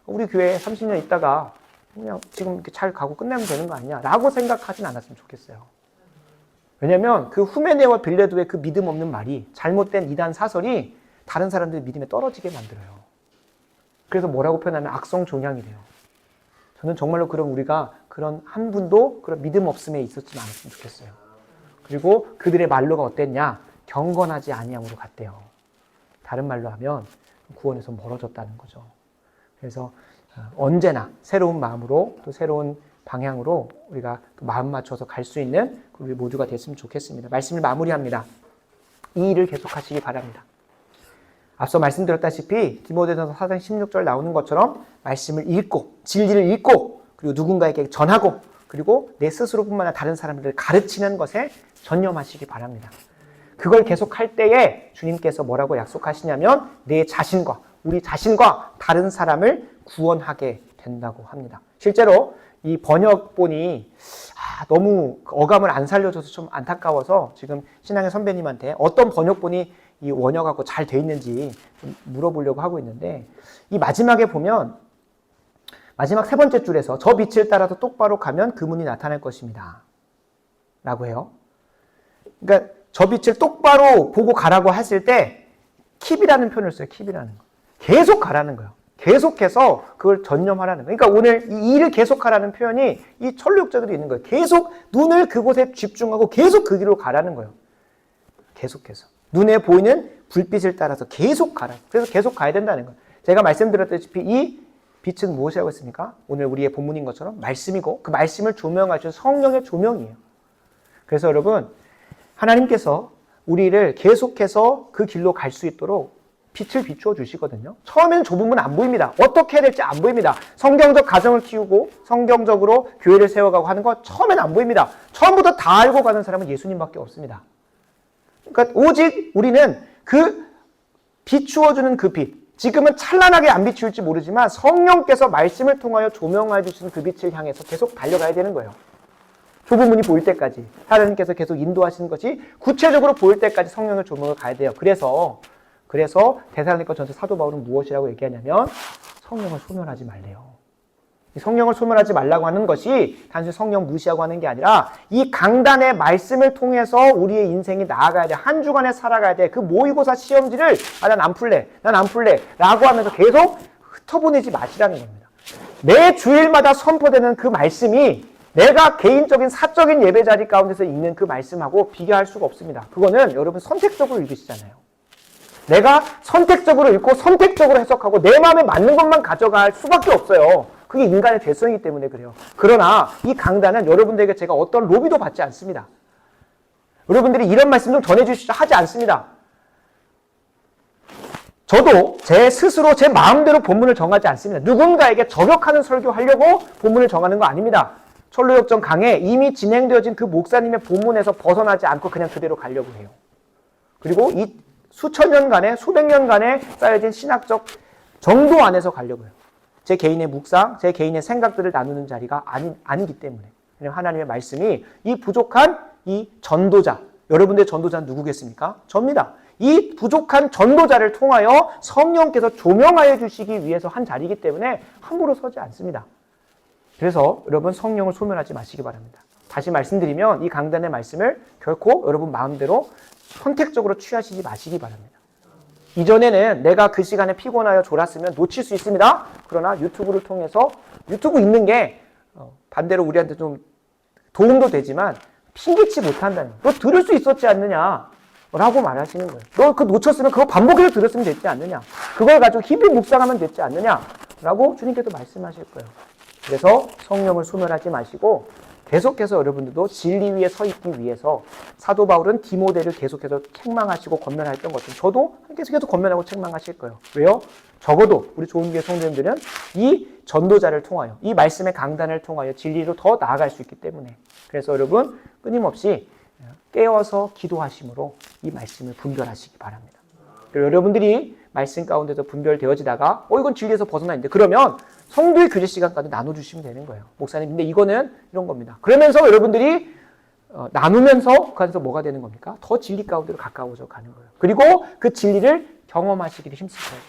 우리 교회에 30년 있다가 그냥 지금 이렇게 잘 가고 끝내면 되는 거 아니야? 라고 생각하진 않았으면 좋겠어요. 왜냐면 그 후메네오와 빌레도의 그 믿음 없는 말이, 잘못된 이단 사설이 다른 사람들의 믿음에 떨어지게 만들어요. 그래서 뭐라고 표현하면 악성 종양이래요. 저는 정말로 우리가 그런 한 분도 그런 믿음 없음에 있었지는 않았으면 좋겠어요. 그리고 그들의 말로가 어땠냐? 경건하지 아니함으로 갔대요. 다른 말로 하면 구원에서 멀어졌다는 거죠. 그래서 언제나 새로운 마음으로, 또 새로운 방향으로 우리가 마음 맞춰서 갈 수 있는 우리 모두가 됐으면 좋겠습니다. 말씀을 마무리합니다. 이 일을 계속하시기 바랍니다. 앞서 말씀드렸다시피 디모데전서 4장 16절 나오는 것처럼 말씀을 읽고, 진리를 읽고, 그리고 누군가에게 전하고, 그리고 내 스스로뿐만 아니라 다른 사람들을 가르치는 것에 전념하시기 바랍니다. 그걸 계속할 때에 주님께서 뭐라고 약속하시냐면, 내 자신과, 우리 자신과 다른 사람을 구원하게 된다고 합니다. 실제로 이 번역본이 너무 어감을 안 살려줘서 좀 안타까워서 지금 신앙의 선배님한테 어떤 번역본이 이 원역하고 잘 돼 있는지 좀 물어보려고 하고 있는데, 이 마지막에 보면 마지막 세 번째 줄에서 저 빛을 따라서 똑바로 가면 그 문이 나타날 것입니다 라고 해요. 그러니까 저 빛을 똑바로 보고 가라고 했을 때 킵이라는 표현을 써요. 킵이라는 거. 계속 가라는 거예요. 계속해서 그걸 전념하라는 거예요. 그러니까 오늘 이 일을 계속하라는 표현이 이 천루역적에도 있는 거예요. 계속 눈을 그곳에 집중하고 계속 그 길로 가라는 거예요. 계속해서. 눈에 보이는 불빛을 따라서 계속 가라. 그래서 계속 가야 된다는 거예요. 제가 말씀드렸다시피 이 빛은 무엇이라고 했습니까? 오늘 우리의 본문인 것처럼 말씀이고 그 말씀을 조명하시는 성령의 조명이에요. 그래서 여러분 하나님께서 우리를 계속해서 그 길로 갈 수 있도록 빛을 비추어 주시거든요. 처음에는 좁은 문 안 보입니다. 어떻게 해야 될지 안 보입니다. 성경적 가정을 키우고 성경적으로 교회를 세워가고 하는 거 처음에는 안 보입니다. 처음부터 다 알고 가는 사람은 예수님밖에 없습니다. 그러니까 오직 우리는 그 비추어주는 그 빛, 지금은 찬란하게 안 비추일지 모르지만 성령께서 말씀을 통하여 조명해 주시는 그 빛을 향해서 계속 달려가야 되는 거예요. 좁은 문이 보일 때까지 하나님께서 계속 인도하시는 것이 구체적으로 보일 때까지 성령의 조명을 가야 돼요. 그래서 데살로니가 전서 사도 바울은 무엇이라고 얘기하냐면 성령을 소멸하지 말래요. 성령을 소멸하지 말라고 하는 것이 단순히 성령 무시하고 하는 게 아니라 이 강단의 말씀을 통해서 우리의 인생이 나아가야 돼. 한 주간에 살아가야 돼. 그 모의고사 시험지를 난 안 풀래 라고 하면서 계속 흩어보내지 마시라는 겁니다. 매 주일마다 선포되는 그 말씀이 내가 개인적인 사적인 예배 자리 가운데서 읽는 그 말씀하고 비교할 수가 없습니다. 그거는 여러분 선택적으로 읽으시잖아요. 내가 선택적으로 읽고 선택적으로 해석하고 내 마음에 맞는 것만 가져갈 수밖에 없어요. 그게 인간의 죄성이기 때문에 그래요. 그러나 이 강단은 여러분들에게 제가 어떤 로비도 받지 않습니다. 여러분들이 이런 말씀 좀 전해주시죠 하지 않습니다. 저도 제 스스로 제 마음대로 본문을 정하지 않습니다. 누군가에게 저격하는 설교하려고 본문을 정하는 거 아닙니다. 철로역정 강해 이미 진행되어진 그 목사님의 본문에서 벗어나지 않고 그냥 그대로 가려고 해요. 그리고 이 수천 년간의 수백 년간에 쌓여진 신학적 정도 안에서 가려고 해요. 제 개인의 묵상, 제 개인의 생각들을 나누는 자리가 아니기 때문에. 왜냐하면 하나님의 말씀이 이 부족한 이 전도자, 여러분들의 전도자는 누구겠습니까? 접니다. 이 부족한 전도자를 통하여 성령께서 조명하여 주시기 위해서 한 자리이기 때문에 함부로 서지 않습니다. 그래서 여러분 성령을 소멸하지 마시기 바랍니다. 다시 말씀드리면 이 강단의 말씀을 결코 여러분 마음대로 선택적으로 취하시지 마시기 바랍니다. 이전에는 내가 그 시간에 피곤하여 졸았으면 놓칠 수 있습니다. 그러나 유튜브를 통해서 유튜브 있는 게 반대로 우리한테 좀 도움도 되지만 핑계치 못한다는 너 들을 수 있었지 않느냐 라고 말하시는 거예요. 너 그거 놓쳤으면 그거 반복해서 들었으면 됐지 않느냐. 그걸 가지고 깊이 묵상하면 됐지 않느냐 라고 주님께서 말씀하실 거예요. 그래서 성령을 소멸하지 마시고 계속해서 여러분들도 진리 위에 서 있기 위해서 사도 바울은 디모데를 계속해서 책망하시고 권면했던 것은 저도 계속해서 권면하고 책망하실 거예요. 왜요? 적어도 우리 좋은교회 성도님들은 이 전도자를 통하여 이 말씀의 강단을 통하여 진리로 더 나아갈 수 있기 때문에 그래서 여러분 끊임없이 깨어서 기도하심으로 이 말씀을 분별하시기 바랍니다. 그리고 여러분들이 말씀 가운데서 분별되어지다가 이건 진리에서 벗어나 있는데 그러면 성도의 교제 시간까지 나눠주시면 되는 거예요. 목사님 근데 이거는 이런 겁니다. 그러면서 여러분들이 나누면서 그래서 뭐가 되는 겁니까? 더 진리 가운데로 가까워져 가는 거예요. 그리고 그 진리를 경험하시기를 힘쓰셔야 돼요.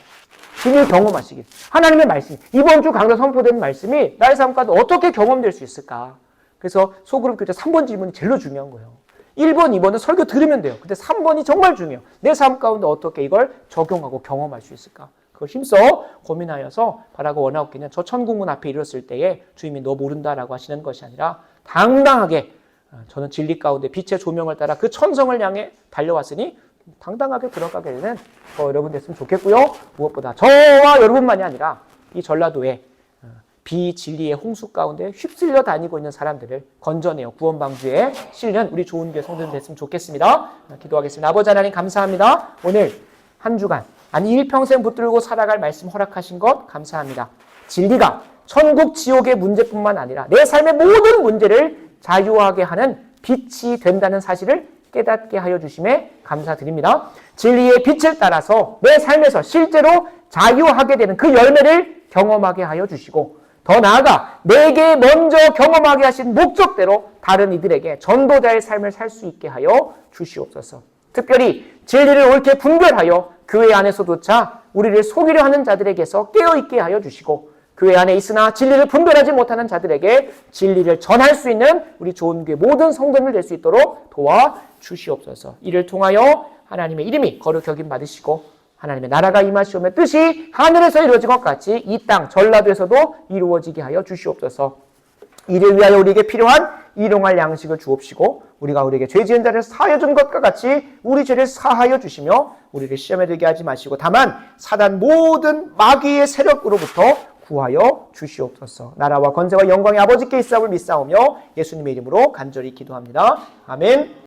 진리를 경험하시길. 하나님의 말씀, 이번 주 강단 선포된 말씀이 나의 삶 가운데 어떻게 경험될 수 있을까? 그래서 소그룹 교제 3번 질문이 제일 중요한 거예요. 1번, 2번은 설교 들으면 돼요. 근데 3번이 정말 중요해요. 내 삶 가운데 어떻게 이걸 적용하고 경험할 수 있을까? 그걸 힘써 고민하여서 바라고 원하옵기는 저 천국문 앞에 이르렀을 때에 주님이 너 모른다라고 하시는 것이 아니라 당당하게 저는 진리 가운데 빛의 조명을 따라 그 천성을 향해 달려왔으니 당당하게 들어가게 되는 여러분 됐으면 좋겠고요. 무엇보다 저와 여러분만이 아니라 이 전라도에 비진리의 홍수 가운데 휩쓸려 다니고 있는 사람들을 건져내어 구원 방주에 실는 우리 좋은 교회 성도들 됐으면 좋겠습니다. 기도하겠습니다. 아버지 하나님 감사합니다. 오늘 한 주간 아니 일평생 붙들고 살아갈 말씀 허락하신 것 감사합니다. 진리가 천국 지옥의 문제뿐만 아니라 내 삶의 모든 문제를 자유하게 하는 빛이 된다는 사실을 깨닫게 하여 주심에 감사드립니다. 진리의 빛을 따라서 내 삶에서 실제로 자유하게 되는 그 열매를 경험하게 하여 주시고 더 나아가 내게 먼저 경험하게 하신 목적대로 다른 이들에게 전도자의 삶을 살 수 있게 하여 주시옵소서. 특별히 진리를 옳게 분별하여 교회 안에서조차 우리를 속이려 하는 자들에게서 깨어있게 하여 주시고 교회 안에 있으나 진리를 분별하지 못하는 자들에게 진리를 전할 수 있는 우리 좋은 교회 모든 성도들 될 수 있도록 도와 주시옵소서. 이를 통하여 하나님의 이름이 거룩히 여김 받으시고 하나님의 나라가 임하시오며 뜻이 하늘에서 이루어진 것 같이 이 땅 전라도에서도 이루어지게 하여 주시옵소서. 이를 위하여 우리에게 필요한 일용할 양식을 주옵시고 우리가 우리에게 죄 지은 자를 사하여 준 것과 같이 우리 죄를 사하여 주시며 우리를 시험에 들게 하지 마시고 다만 사단 모든 마귀의 세력으로부터 구하여 주시옵소서. 나라와 권세와 영광의 아버지께 있사옵을 믿사오며 예수님의 이름으로 간절히 기도합니다. 아멘.